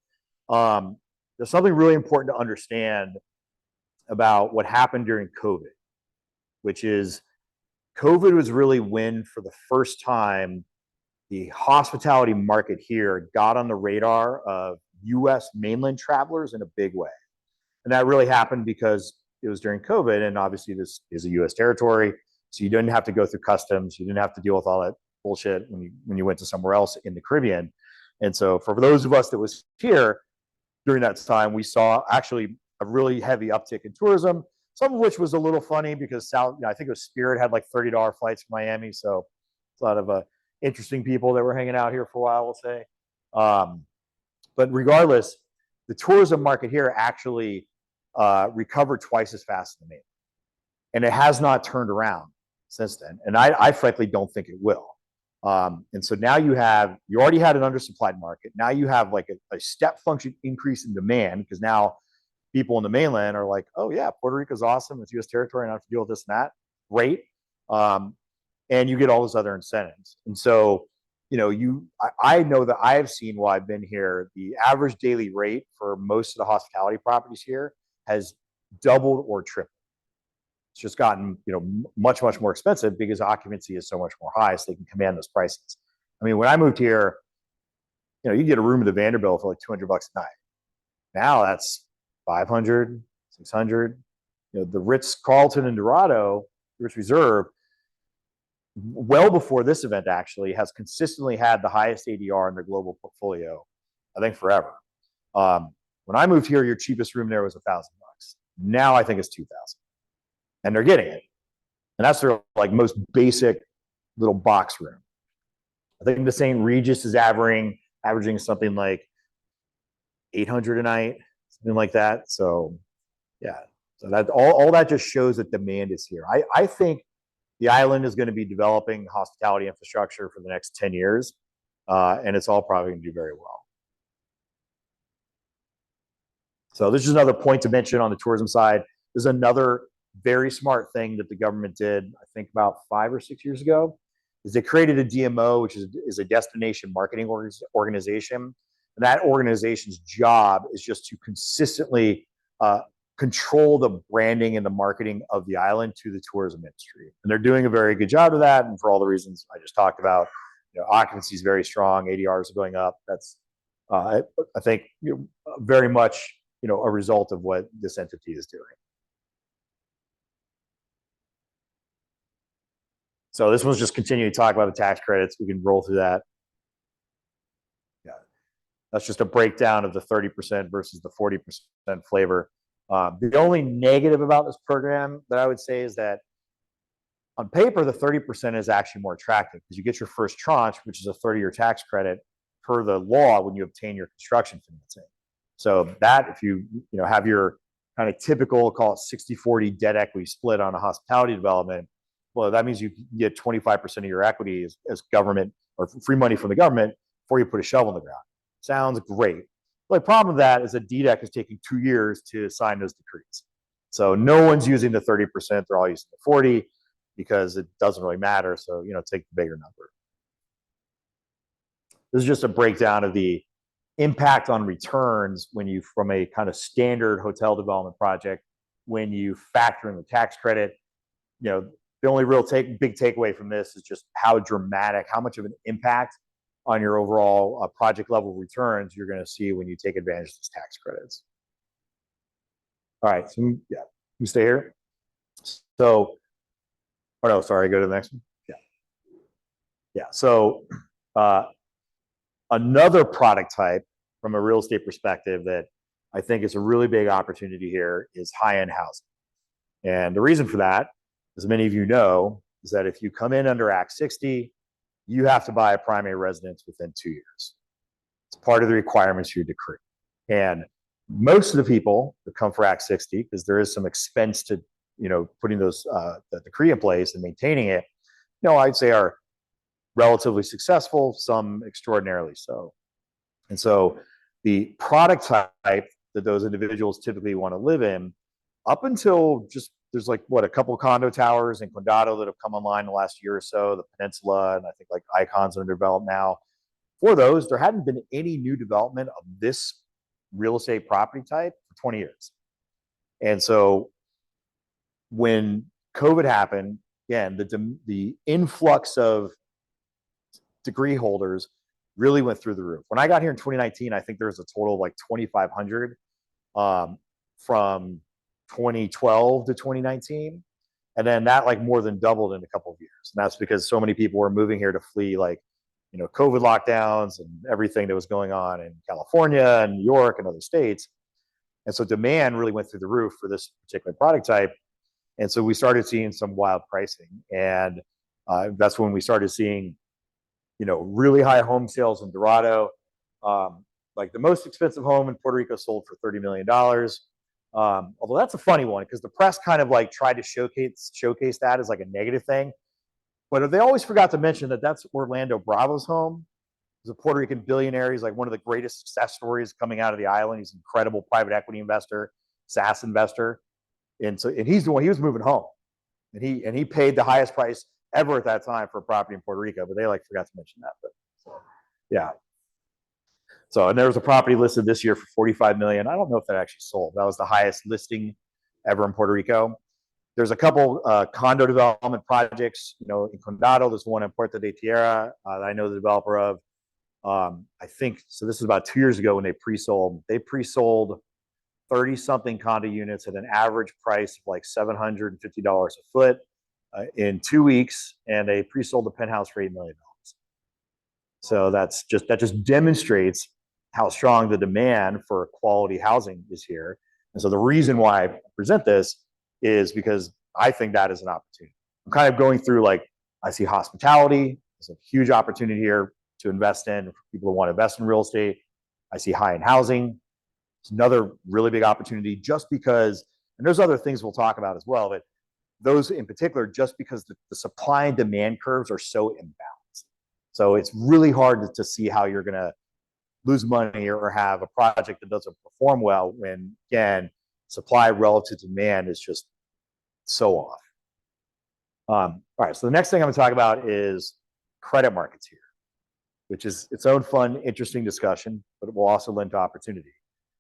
There's something really important to understand about what happened during COVID, which is COVID was really when, for the first time, the hospitality market here got on the radar of US mainland travelers in a big way. And that really happened because it was during COVID, and obviously this is a US territory, so you didn't have to go through customs, you didn't have to deal with all that bullshit when you went to somewhere else in the Caribbean. And so for those of us that was here during that time, we saw actually a really heavy uptick in tourism, some of which was a little funny because I think it was Spirit had like $30 flights to Miami. So it's a lot of interesting people that were hanging out here for a while, we'll say. But regardless, the tourism market here actually recovered twice as fast as the mainland. And it has not turned around since then. And I frankly don't think it will. And so now you already had an undersupplied market. Now you have like a step function increase in demand, because now people in the mainland are like, oh yeah, Puerto Rico is awesome. It's US territory. I don't have to deal with this and that. Great. And you get all those other incentives. And so, I know that I have seen while I've been here, the average daily rate for most of the hospitality properties here has doubled or tripled. It's just gotten, much, much more expensive because occupancy is so much more high, so they can command those prices. I mean, when I moved here, you get a room at the Vanderbilt for like $200 a night. Now that's 500, 600. The Ritz-Carlton in Dorado, Ritz Reserve, well before this event actually, has consistently had the highest ADR in their global portfolio, I think forever. When I moved here, your cheapest room there was $1,000. Now I think it's $2,000. And they're getting it. And that's their like most basic little box room. I think the St. Regis is averaging something like 800 a night, something like that. So yeah, so that all that just shows that demand is here. I think the island is going to be developing hospitality infrastructure for the next 10 years, and it's all probably going to do very well. So this is another point to mention on the tourism side. There's another very smart thing that the government did, I think about 5 or 6 years ago, is they created a DMO, which is a destination marketing organization. And that organization's job is just to consistently control the branding and the marketing of the island to the tourism industry. And they're doing a very good job of that. And for all the reasons I just talked about, occupancy is very strong, ADRs are going up. That's, I think, very much, a result of what this entity is doing. So this one's just continuing to talk about the tax credits. We can roll through that. Yeah, that's just a breakdown of the 30% versus the 40% flavor. The only negative about this program that I would say is that on paper, the 30% is actually more attractive because you get your first tranche, which is a 30-year tax credit per the law when you obtain your construction financing. So that if you have your kind of typical, call it 60-40 debt equity split on a hospitality development, well, that means you get 25% of your equity as government or free money from the government before you put a shovel in the ground. Sounds great. The problem with that is that DDEC is taking 2 years to sign those decrees. So no one's using the 30%, they're all using the 40 because it doesn't really matter. So, take the bigger number. This is just a breakdown of the impact on returns when you, from a kind of standard hotel development project, when you factor in the tax credit. The only real big takeaway from this is just how dramatic, how much of an impact on your overall project level returns you're going to see when you take advantage of these tax credits. All right, so yeah, you stay here. So, oh no, sorry, go to the next one. Yeah. So another product type from a real estate perspective that I think is a really big opportunity here is high-end housing. And the reason for that, as many of you know, is that if you come in under Act 60, you have to buy a primary residence within 2 years. It's part of the requirements for your decree. And most of the people that come for Act 60, because there is some expense to, putting those the decree in place and maintaining it, I'd say are relatively successful, some extraordinarily so. And so the product type that those individuals typically want to live in, up until just, there's like a couple of condo towers in Condado that have come online in the last year or so, the Peninsula, and I think like Icons are developed now. For those, there hadn't been any new development of this real estate property type for 20 years. And so when COVID happened, again, the influx of degree holders really went through the roof. When I got here in 2019, I think there was a total of like 2,500 from 2012 to 2019. And then that like more than doubled in a couple of years. And that's because so many people were moving here to flee COVID lockdowns and everything that was going on in California and New York and other states. And so demand really went through the roof for this particular product type. And so we started seeing some wild pricing. And that's when we started seeing, really high home sales in Dorado. Like the most expensive home in Puerto Rico sold for $30 million. Although that's a funny one because the press kind of like tried to showcase that as like a negative thing. But they always forgot to mention that that's Orlando Bravo's home. He's a Puerto Rican billionaire. He's like one of the greatest success stories coming out of the island. He's an incredible private equity investor, SaaS investor. And he's the one, he was moving home. And he paid the highest price ever at that time for a property in Puerto Rico, but they like forgot to mention that. But so, yeah. So, and there was a property listed this year for 45 million. I don't know if that actually sold. That was the highest listing ever in Puerto Rico. There's a couple condo development projects, in Condado. There's one in Puerto de Tierra that I know the developer of. I think, so this is about 2 years ago when they pre-sold. They pre-sold 30-something condo units at an average price of like $750 a foot in 2 weeks, and they pre-sold the penthouse for $8 million. So that just demonstrates how strong the demand for quality housing is here. And so the reason why I present this is because I think that is an opportunity. I'm kind of going through I see hospitality. There's a huge opportunity here to invest in for people who want to invest in real estate. I see high-end housing. It's another really big opportunity just because, and there's other things we'll talk about as well, but those in particular, just because the supply and demand curves are so imbalanced. So it's really hard to see how you're going to lose money or have a project that doesn't perform well when, again, supply relative to demand is just so off. All right, so the next thing I'm going to talk about is credit markets here, which is its own fun, interesting discussion, but it will also lend to opportunity.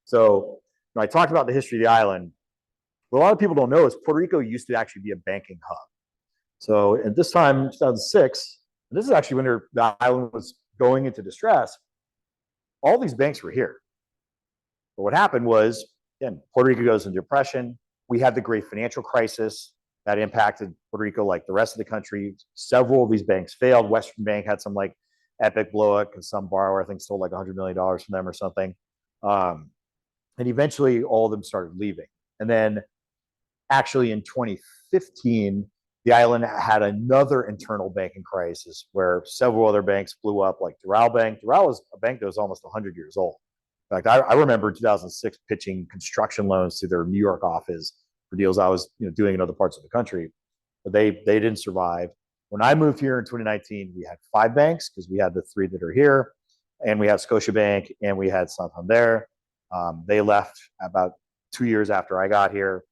So I talked about the history of the island. What a lot of people don't know is Puerto Rico used to actually be a banking hub. So at this time, 2006, and this is actually when the island was going into distress, all these banks were here. But what happened was, again, Puerto Rico goes into depression. We had the great financial crisis that impacted Puerto Rico like the rest of the country. Several of these banks failed. Western Bank had some epic blowout because some borrower, I think, stole $100 million from them or something. And eventually all of them started leaving. And then actually in 2015, the island had another internal banking crisis where several other banks blew up, like Doral Bank. Doral was a bank that was almost 100 years old. fact, I remember in 2006 pitching construction loans to their New York office for deals I was doing in other parts of the country, but they didn't survive. When I moved here in 2019, we had 5 banks because we had the 3 that are here, and we had Scotiabank and we had Santander. They left about 2 years after I got here.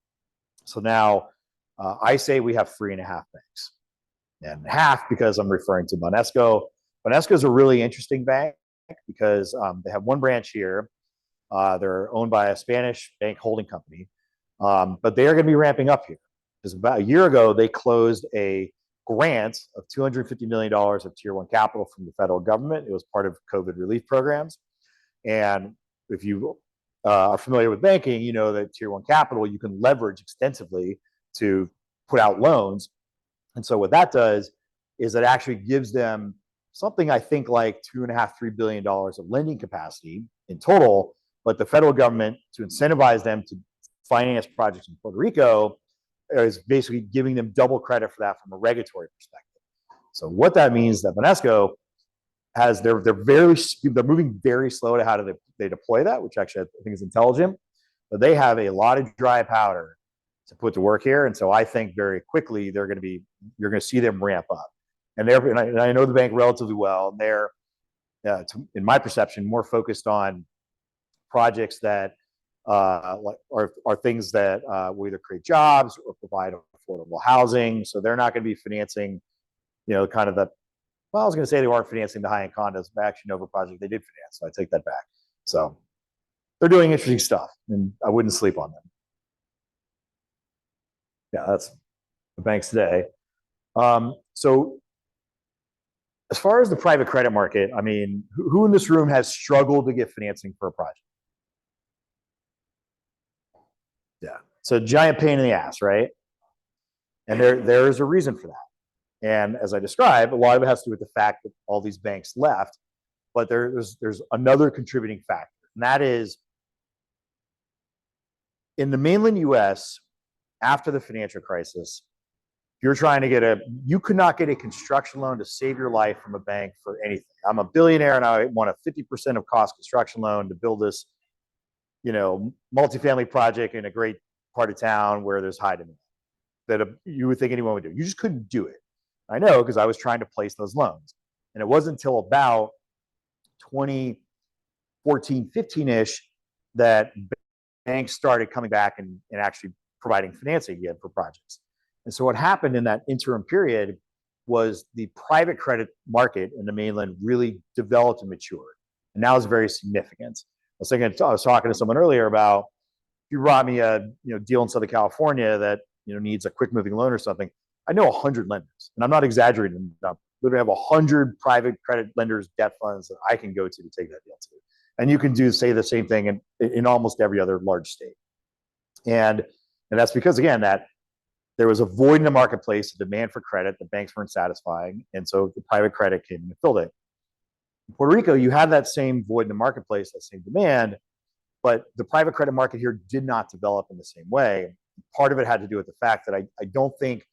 So now I say we have 3.5 banks, and half because I'm referring to Banesco. Banesco is a really interesting bank because they have 1 branch here. They're owned by a Spanish bank holding company, but they are going to be ramping up here because about a year ago they closed a grant of $250 million of Tier 1 capital from the federal government. It was part of COVID relief programs. And if you are familiar with banking, you know that Tier 1 capital you can leverage extensively to put out loans. And so what that does is it actually gives them something I think like $2.5–3 billion of lending capacity in total. But the federal government, to incentivize them to finance projects in Puerto Rico, is basically giving them double credit for that from a regulatory perspective. So what that means that Banesco has, they're moving very slow to how do they deploy that, which actually I think is intelligent, but they have a lot of dry powder to put to work here. And so I think very quickly you're going to see them ramp up. And I know the bank relatively well, and they're, in my perception, more focused on projects that are things that will either create jobs or provide affordable housing. So they're not going to be financing, kind of I was going to say they weren't financing the high-end condos, but actually Nova project they did finance. So I take that back. So they're doing interesting stuff, and I wouldn't sleep on them. Yeah, that's the banks today. So as far as the private credit market, I mean, who in this room has struggled to get financing for a project? Yeah. So giant pain in the ass, right? And there is a reason for that. And as I described, a lot of it has to do with the fact that all these banks left, but there's another contributing factor, and that is in the mainland US after the financial crisis, you're trying to you could not get a construction loan to save your life from a bank for anything. I'm a billionaire and I want a 50% of cost construction loan to build this multifamily project in a great part of town where there's high demand that you would think anyone would do. You just couldn't do it. I know because I was trying to place those loans. And it wasn't until about 2014, 15-ish that banks started coming back and actually providing financing again for projects. And so what happened in that interim period was the private credit market in the mainland really developed and matured. And now it's very significant. I was talking to someone earlier about if you brought me a deal in Southern California that needs a quick moving loan or something, I know 100 lenders, and I'm not exaggerating. I literally have 100 private credit lenders, debt funds that I can go to take that deal to. And you can say the same thing in almost every other large state. And that's because, again, that there was a void in the marketplace, a demand for credit that banks weren't satisfying. And so the private credit came and filled it. In Puerto Rico, you had that same void in the marketplace, that same demand, but the private credit market here did not develop in the same way. Part of it had to do with the fact that I don't think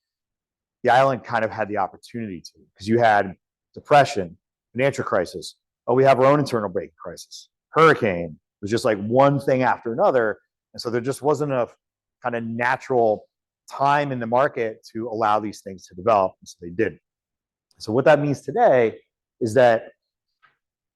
the island kind of had the opportunity to, because you had depression, financial crisis. Oh, we have our own internal banking crisis. Hurricane. It was just like one thing after another. And so there just wasn't enough kind of natural time in the market to allow these things to develop. And so they did. So what that means today is that,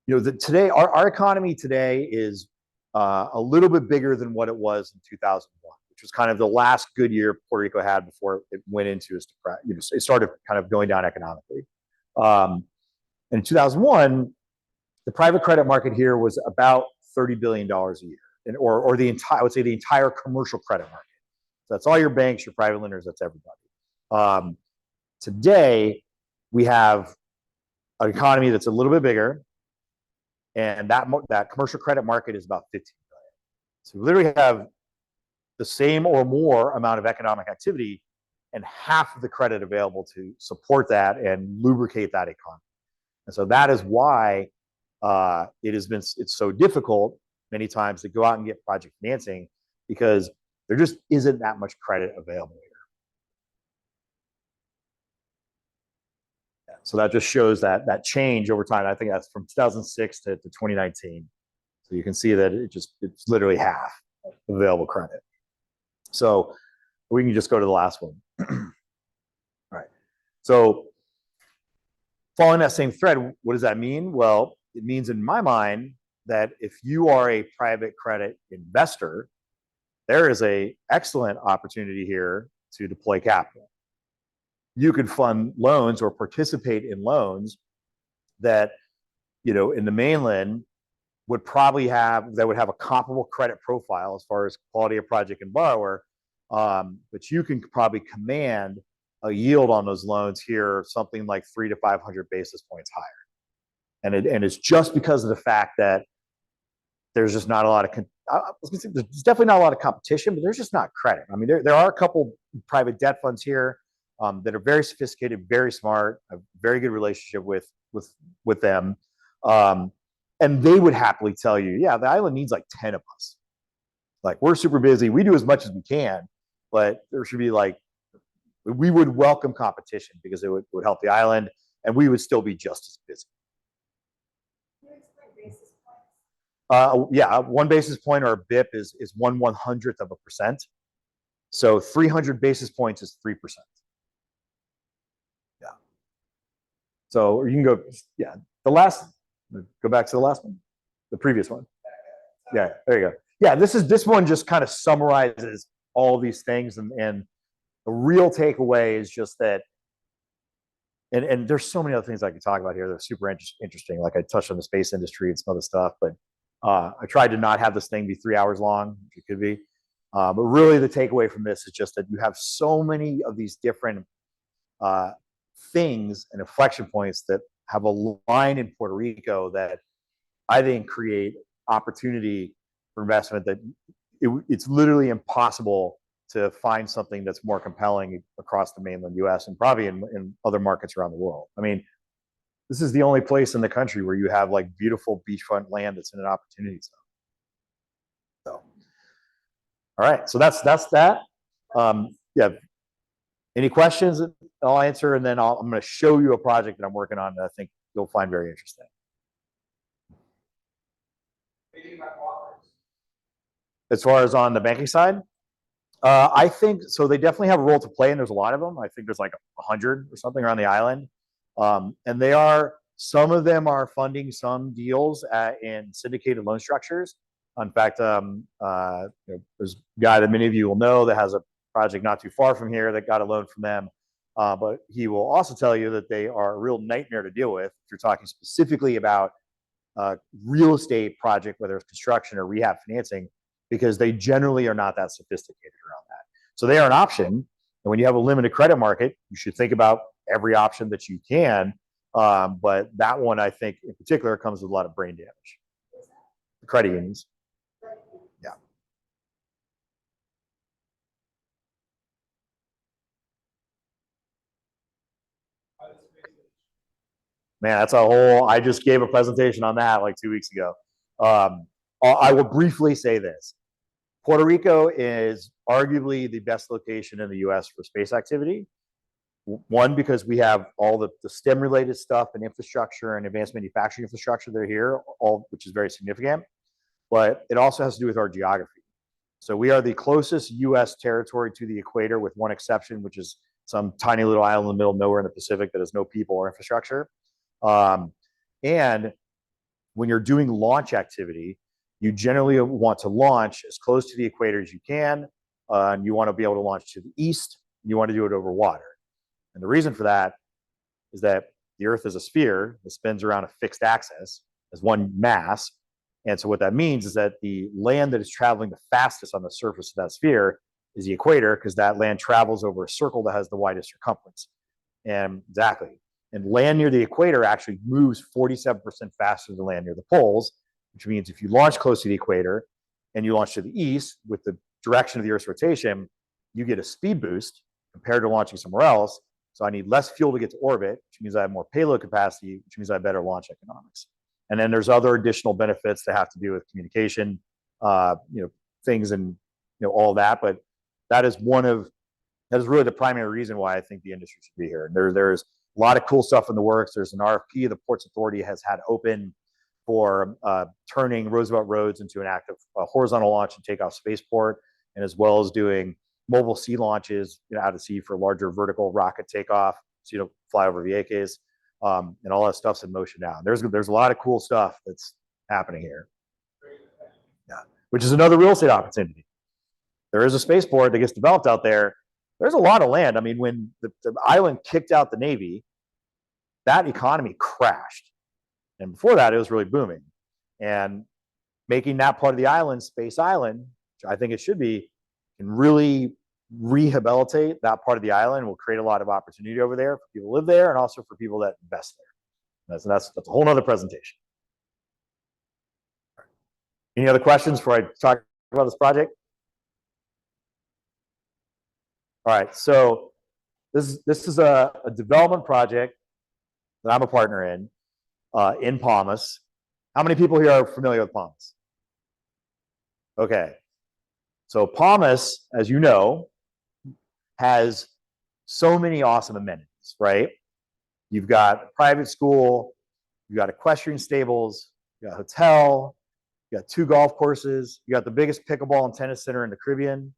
today our economy today is a little bit bigger than what it was in 2001, which was kind of the last good year Puerto Rico had before it went into its depression. It started kind of going down economically. And in 2001, the private credit market here was about $30 billion a year, or the entire, I would say the entire commercial credit market. So that's all your banks, your private lenders, that's everybody. Today, we have an economy that's a little bit bigger, and that commercial credit market is about 15 billion. So we literally have the same or more amount of economic activity and half of the credit available to support that and lubricate that economy. And so that is why it's so difficult many times to go out and get project financing, because there just isn't that much credit available here. So that just shows that change over time. I think that's from 2006 to 2019. So you can see that it's literally half available credit. So we can just go to the last one. All right. So following that same thread, what does that mean? Well, it means in my mind that if you are a private credit investor, there is an excellent opportunity here to deploy capital. You could fund loans or participate in loans that, in the mainland would probably have a comparable credit profile as far as quality of project and borrower, but you can probably command a yield on those loans here, something like 300 to 500 basis points higher. And it's just because of the fact that there's just not a lot of, there's definitely not a lot of competition, but there's just not credit. I mean, there are a couple private debt funds here that are very sophisticated, very smart, a very good relationship with them. And they would happily tell you, yeah, the island needs like 10 of us. Like, we're super busy. We do as much as we can, but there should be we would welcome competition because it would help the island and we would still be just as busy. Yeah, 1 basis point or a BIP is 1/100th%. So 300 basis points is 3%. Yeah. So you can go, yeah, go back to the last one, the previous one. Yeah, there you go. Yeah, this one just kind of summarizes all of these things, and the real takeaway is just that, and there's so many other things I could talk about here that are super interesting. Like I touched on the space industry and some other stuff, but I tried to not have this thing be 3 hours long, which it could be. But really the takeaway from this is just that you have so many of these different things and inflection points that have a line in Puerto Rico that I think create opportunity for investment that it's literally impossible to find something that's more compelling across the mainland US and probably in other markets around the world. I mean, this is the only place in the country where you have like beautiful beachfront land that's in an opportunity zone. So, all right, so that's that. Yeah, any questions I'll answer, and then I'm going to show you a project that I'm working on that I think you'll find very interesting. As far as on the banking side, I think so. They definitely have a role to play, and there's a lot of them. I think there's like 100 or something around the island, and some of them are funding some deals in syndicated loan structures. In fact, there's a guy that many of you will know that has a project not too far from here that got a loan from them. But he will also tell you that they are a real nightmare to deal with if you're talking specifically about real estate project, whether it's construction or rehab financing, because they generally are not that sophisticated around that. So they are an option. And when you have a limited credit market, you should think about every option that you can. But that one, I think, in particular, comes with a lot of brain damage. The credit unions. Yeah. Man, that's I just gave a presentation on that like 2 weeks ago. I will briefly say this. Puerto Rico is arguably the best location in the US for space activity. One, because we have all the STEM related stuff and infrastructure and advanced manufacturing infrastructure that are here, which is very significant. But it also has to do with our geography. So we are the closest US territory to the equator, with one exception, which is some tiny little island in the middle of nowhere in the Pacific that has no people or infrastructure. And when you're doing launch activity, you generally want to launch as close to the equator as you can, and you want to be able to launch to the east. You want to do it over water. And the reason for that is that the Earth is a sphere that spins around a fixed axis as one mass. And so what that means is that the land that is traveling the fastest on the surface of that sphere is the equator, because that land travels over a circle that has the widest circumference. And land near the equator actually moves 47% faster than land near the poles, which means if you launch close to the equator and you launch to the east with the direction of the Earth's rotation, you get a speed boost compared to launching somewhere else. So I need less fuel to get to orbit, which means I have more payload capacity, which means I have better launch economics. And then there's other additional benefits that have to do with communication, things and all that. But that is really the primary reason why I think the industry should be here. There's a lot of cool stuff in the works. There's an RFP the Ports Authority has had open for turning Roosevelt Roads into an active horizontal launch and takeoff spaceport, and as well as doing mobile sea launches out of sea for larger vertical rocket takeoff, so you don't fly over Vieques, and all that stuff's in motion now. There's a lot of cool stuff that's happening here. Yeah, which is another real estate opportunity. There is a spaceport that gets developed out there. There's a lot of land. I mean, when the island kicked out the Navy, that economy crashed. And before that, it was really booming. And making that part of the island Space Island, which I think it should be, can really rehabilitate that part of the island, will create a lot of opportunity over there for people who live there and also for people that invest there. That's a whole nother presentation. Any other questions before I talk about this project? All right, so this is a development project that I'm a partner in Palmas. How many people here are familiar with Palmas? Okay, so Palmas, as you know, has so many awesome amenities, right? You've got a private school, you've got equestrian stables, you got a hotel, you got 2 golf courses, you got the biggest pickleball and tennis center in the Caribbean,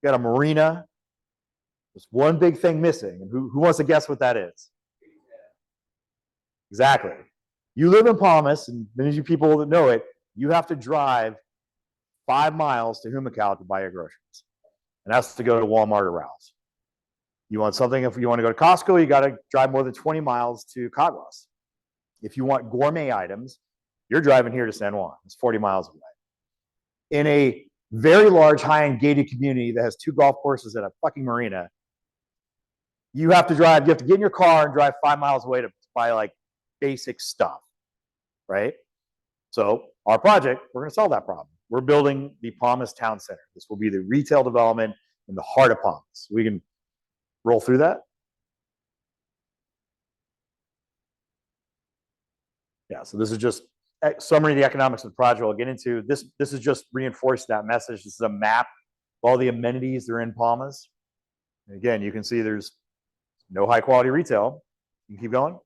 you got a marina. There's one big thing missing, and who wants to guess what that is? Exactly. You live in Palmas, and many of you people that know it, you have to drive 5 miles to Humacao to buy your groceries. And that's to go to Walmart or Ralph's. You want something, if you want to go to Costco, you got to drive more than 20 miles to Caguas. If you want gourmet items, you're driving here to San Juan. It's 40 miles away. In a very large, high-end gated community that has 2 golf courses and a fucking marina, you have to get in your car and drive 5 miles away to buy like basic stuff, right? So our project, we're going to solve that problem. We're building the Palmas Town Center. This will be the retail development in the heart of Palmas. We can roll through that. Yeah, so this is just a summary of the economics of the project. I'll get into this. This is just reinforced that message. This is a map of all the amenities that are in Palmas. And again, you can see there's no high quality retail. You can keep going.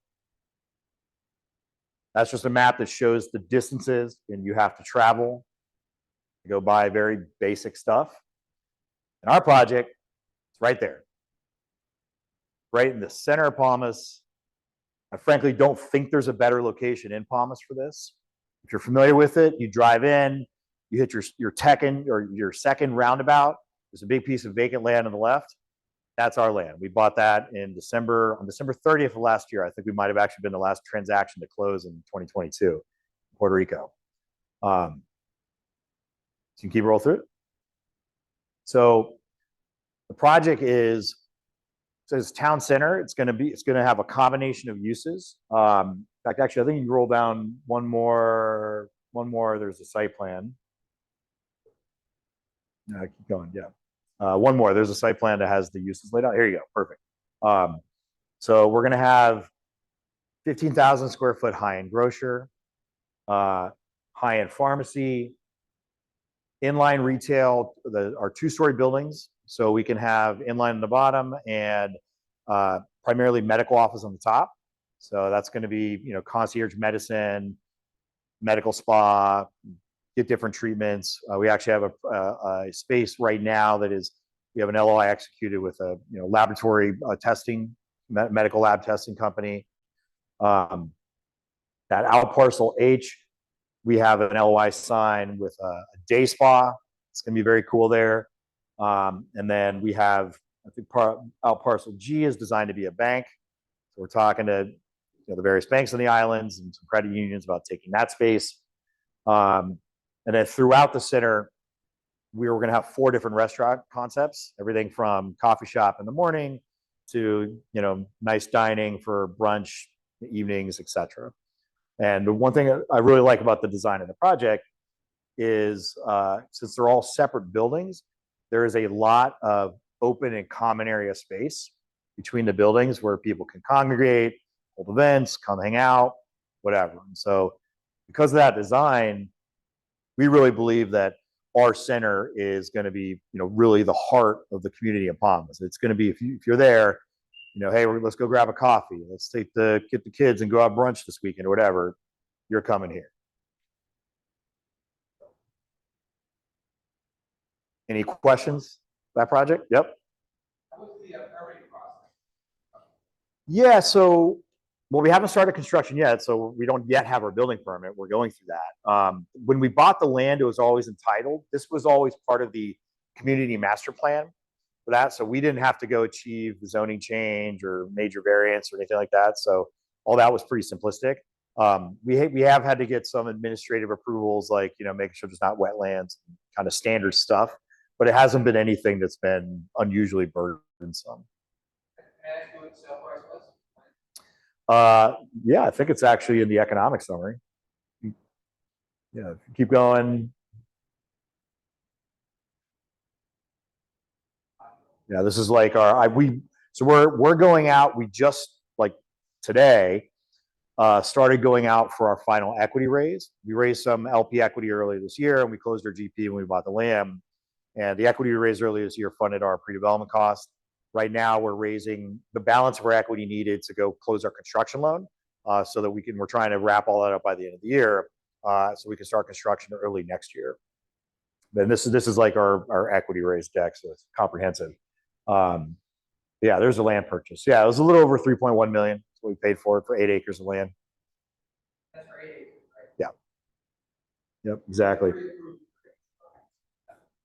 That's just a map that shows the distances and you have to travel to go buy very basic stuff. And our project is right there, right in the center of Palmas. I frankly don't think there's a better location in Palmas for this. If you're familiar with it, you drive in, you hit your second roundabout. There's a big piece of vacant land on the left. That's our land. We bought that on December 30th of last year. I think we might have actually been the last transaction to close in 2022 in Puerto Rico. So you can keep rolling through it. So the project says town center. It's going to have a combination of uses. In fact, actually, I think you can roll down one more. There's a site plan. No, keep going. Yeah. One more. There's a site plan that has the uses laid out. Here you go. Perfect. So we're going to have 15,000 square foot high-end grocer, high-end pharmacy, inline retail. Our 2-story buildings. So we can have inline on the bottom and primarily medical office on the top. So that's going to be, concierge medicine, medical spa, get different treatments. We actually have a space right now we have an LOI executed with a laboratory testing, medical lab testing company. That out parcel H, we have an LOI sign with a day spa. It's going to be very cool there. And then we have, I think out parcel G is designed to be a bank. So we're talking to the various banks on the islands and some credit unions about taking that space. And then throughout the center, we were going to have 4 different restaurant concepts, everything from coffee shop in the morning to, nice dining for brunch, evenings, etc. And the one thing I really like about the design of the project is since they're all separate buildings, there is a lot of open and common area space between the buildings where people can congregate, hold events, come hang out, whatever. And so because of that design, we really believe that our center is going to be, really the heart of the community of Palmas. It's going to be, if you're there, hey, let's go grab a coffee. Let's get the kids and go out brunch this weekend or whatever. you're coming here. Any questions? That project? Yep. Yeah, so, well, we haven't started construction yet, so we don't yet have our building permit. We're going through that. When we bought the land, it was always entitled. This was always part of the community master plan for that. So we didn't have to go achieve the zoning change or major variance or anything like that. So all that was pretty simplistic. We have had to get some administrative approvals, like, making sure there's not wetlands, kind of standard stuff, but it hasn't been anything that's been unusually burdensome. Yeah, I think it's actually in the economic summary. Yeah, keep going. Yeah, this is like so we're going out. We just, like, today started going out for our final equity raise. We raised some LP equity earlier this year, and we closed our GP when we bought the land. And the equity we raised earlier this year funded our pre-development costs. Right now, we're raising the balance of our equity needed to go close our construction loan, so that we're trying to wrap all that up by the end of the year, so we can start construction early next year. Then this is like our equity raise deck, so it's comprehensive. Yeah, there's a land purchase. Yeah, it was a little over 3.1 million. That's what we paid for it, for 8 acres of land. That's for 8 acres, right? Yeah. Yep, exactly.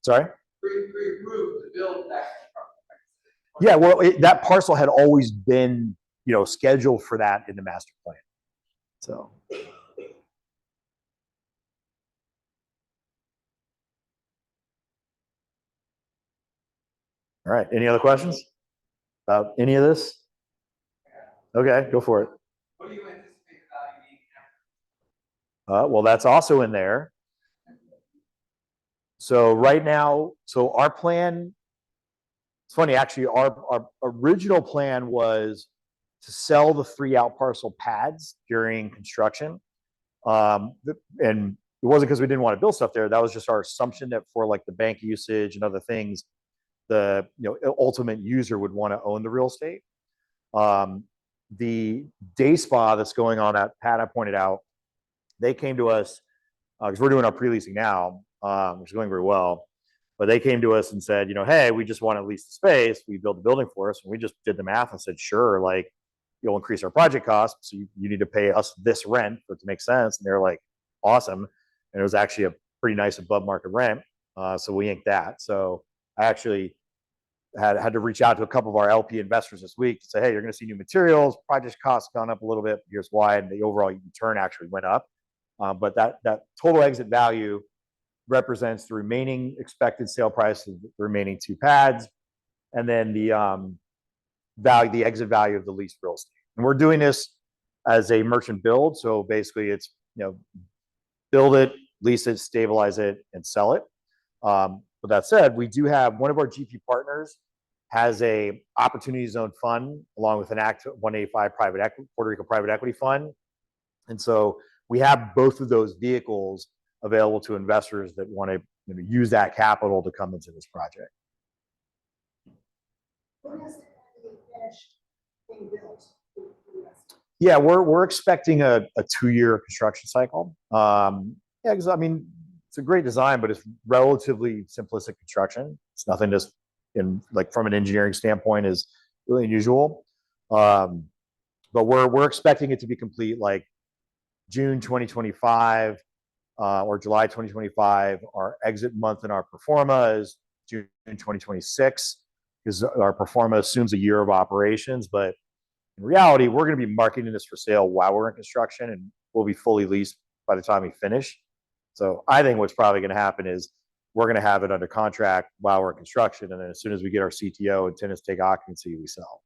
Sorry? Pre-approved to build that. Yeah, well, that parcel had always been, scheduled for that in the master plan. So. All right, any other questions about any of this? Okay, go for it. What do you anticipate the value being? Well, that's also in there. So right now, our plan, it's funny, actually, our original plan was to sell the 3 out parcel pads during construction. And it wasn't because we didn't want to build stuff there. That was just our assumption that for, like, the bank usage and other things, the ultimate user would want to own the real estate. The day spa that's going on at Pat, I pointed out, they came to us because we're doing our pre-leasing now, which is going very well. But they came to us and said, hey, we just want to lease the space. We build the building for us. And we just did the math and said, sure, like, you'll increase our project costs. So you need to pay us this rent for it to make sense. And they're like, awesome. And it was actually a pretty nice above market rent. So we inked that. So I actually had to reach out to a couple of our LP investors this week to say, hey, you're going to see new materials. Project costs gone up a little bit. Here's why. And the overall return actually went up. But that total exit value represents the remaining expected sale price of the remaining 2 pads, and then the exit value of the leased real estate. And we're doing this as a merchant build. So basically it's, build it, lease it, stabilize it, and sell it. With that said, we do have one of our GP partners has a opportunity zone fund along with an Act 185 Puerto Rico private equity fund. And so we have both of those vehicles available to investors that want to use that capital to come into this project. When is it going to be finished being built? Yeah, we're expecting a 2-year construction cycle. Yeah, because it's a great design, but it's relatively simplistic construction. It's nothing just from an engineering standpoint is really unusual. But we're expecting it to be complete like June 2025 or July 2025. Our exit month in our pro forma is June 2026 because our pro forma assumes a year of operations. But in reality, we're going to be marketing this for sale while we're in construction, and we'll be fully leased by the time we finish. So I think what's probably going to happen is we're going to have it under contract while we're in construction, and then as soon as we get our CTO and tenants take occupancy, we sell.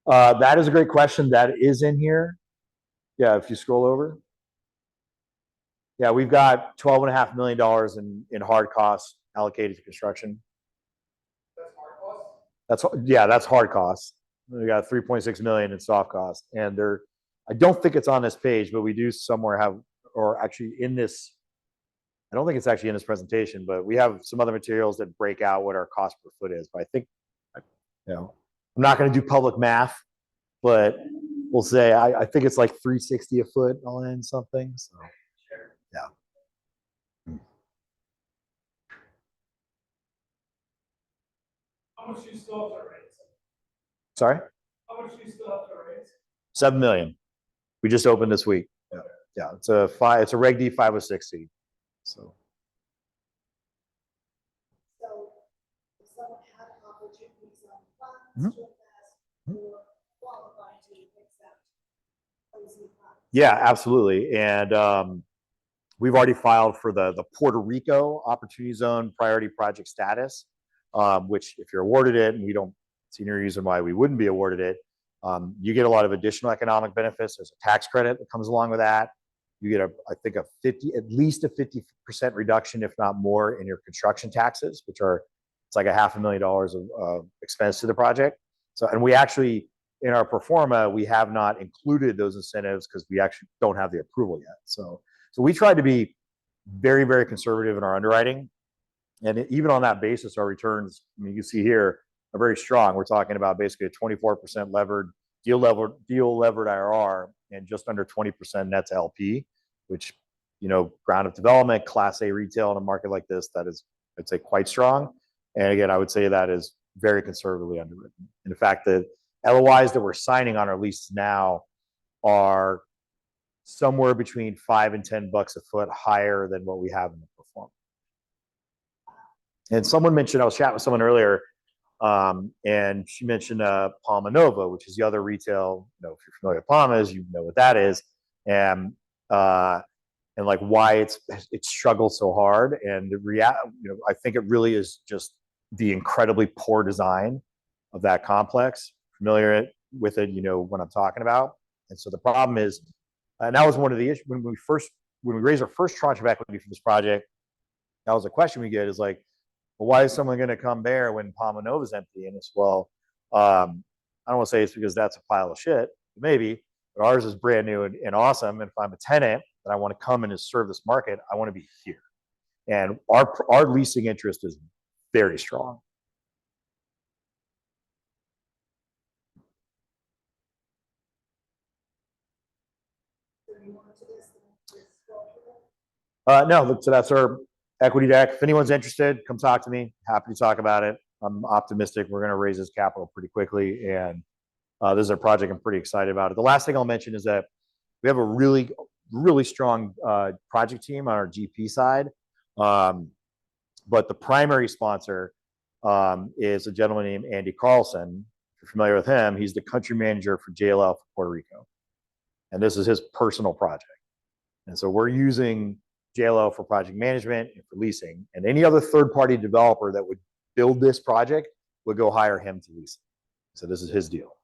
That is a great question. That is in here. Yeah, if you scroll over. Yeah, we've got $12.5 million in hard costs allocated to construction. That's hard costs? That's hard costs. We got 3.6 million in soft costs, and I don't think it's on this page, but we do somewhere have, or actually in this, I don't think it's actually in this presentation, but we have some other materials that break out what our cost per foot is. But I think, I'm not going to do public math, but we'll say I think it's like 360 a foot all in something. So yeah. How much do you still have to raise? Sorry? How much do you still have to raise? 7 million. We just opened this week. Yeah. Yeah. It's a Reg D 506C. So So if someone had opportunities on funds Mhm. to invest or qualify to accept OZ funds. yeah, absolutely. And we've already filed for the Puerto Rico Opportunity Zone Priority Project status, which if you're awarded it, and we don't see any reason why we wouldn't be awarded it, you get a lot of additional economic benefits. There's a tax credit that comes along with that. You get at least a 50% reduction, if not more, in your construction taxes, it's like $500,000 of expense to the project. So, and we actually, in our pro forma, we have not included those incentives because we actually don't have the approval yet. So we tried to be very, very conservative in our underwriting. And even on that basis, our returns, I mean, you can see here, are very strong. We're talking about basically a 24% deal levered IRR and just under 20% net to LP, which, ground up development, Class A retail in a market like this, that is, I'd say, quite strong. And again, I would say that is very conservatively underwritten. In fact, the LOIs that we're signing on our leases now are somewhere between $5 and $10 a foot higher than what we have in the pro forma. And someone mentioned, I was chatting with someone earlier, and she mentioned Palma Nova, which is the other retail. If you're familiar with Palmas, you know what that is, and like why it's struggled so hard. And I think it really is just the incredibly poor design of that complex. Familiar with it, what I'm talking about. And so the problem is, and that was one of the issues when we raised our first tranche of equity for this project. That was a question we get, is like, well, why is someone going to come there when Palma Nova is empty? And it's, well, I don't want to say it's because that's a pile of shit, maybe, but ours is brand new and awesome. And if I'm a tenant that I want to come and serve this market, I want to be here. And our leasing interest is very strong. No, so that's our equity deck. If anyone's interested, come talk to me. Happy to talk about it. I'm optimistic we're going to raise this capital pretty quickly, and this is a project I'm pretty excited about. It. The last thing I'll mention is that we have a really, really strong project team on our GP side, but the primary sponsor is a gentleman named Andy Carlson. If you're familiar with him, he's the country manager for JLL for Puerto Rico, and this is his personal project. And so we're using JLL for project management and for leasing, and any other third-party developer that would build this project would go hire him to lease it. So this is his deal.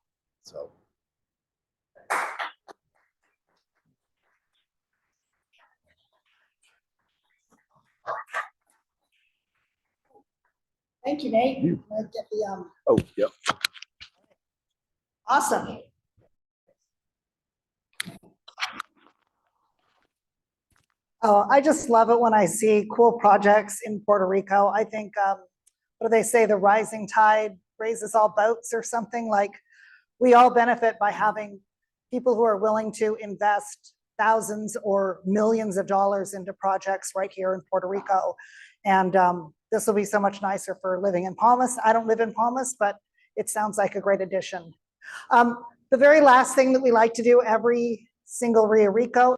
So. Thank you, Nate. I'll get the, Oh, yep. awesome. Oh, I just love it when I see cool projects in Puerto Rico. I think, what do they say? The rising tide raises all boats or something. Like, we all benefit by having people who are willing to invest thousands or millions of dollars into projects right here in Puerto Rico. And this will be so much nicer for living in Palmas. I don't live in Palmas, but it sounds like a great addition. The very last thing that we like to do every single REIA Rico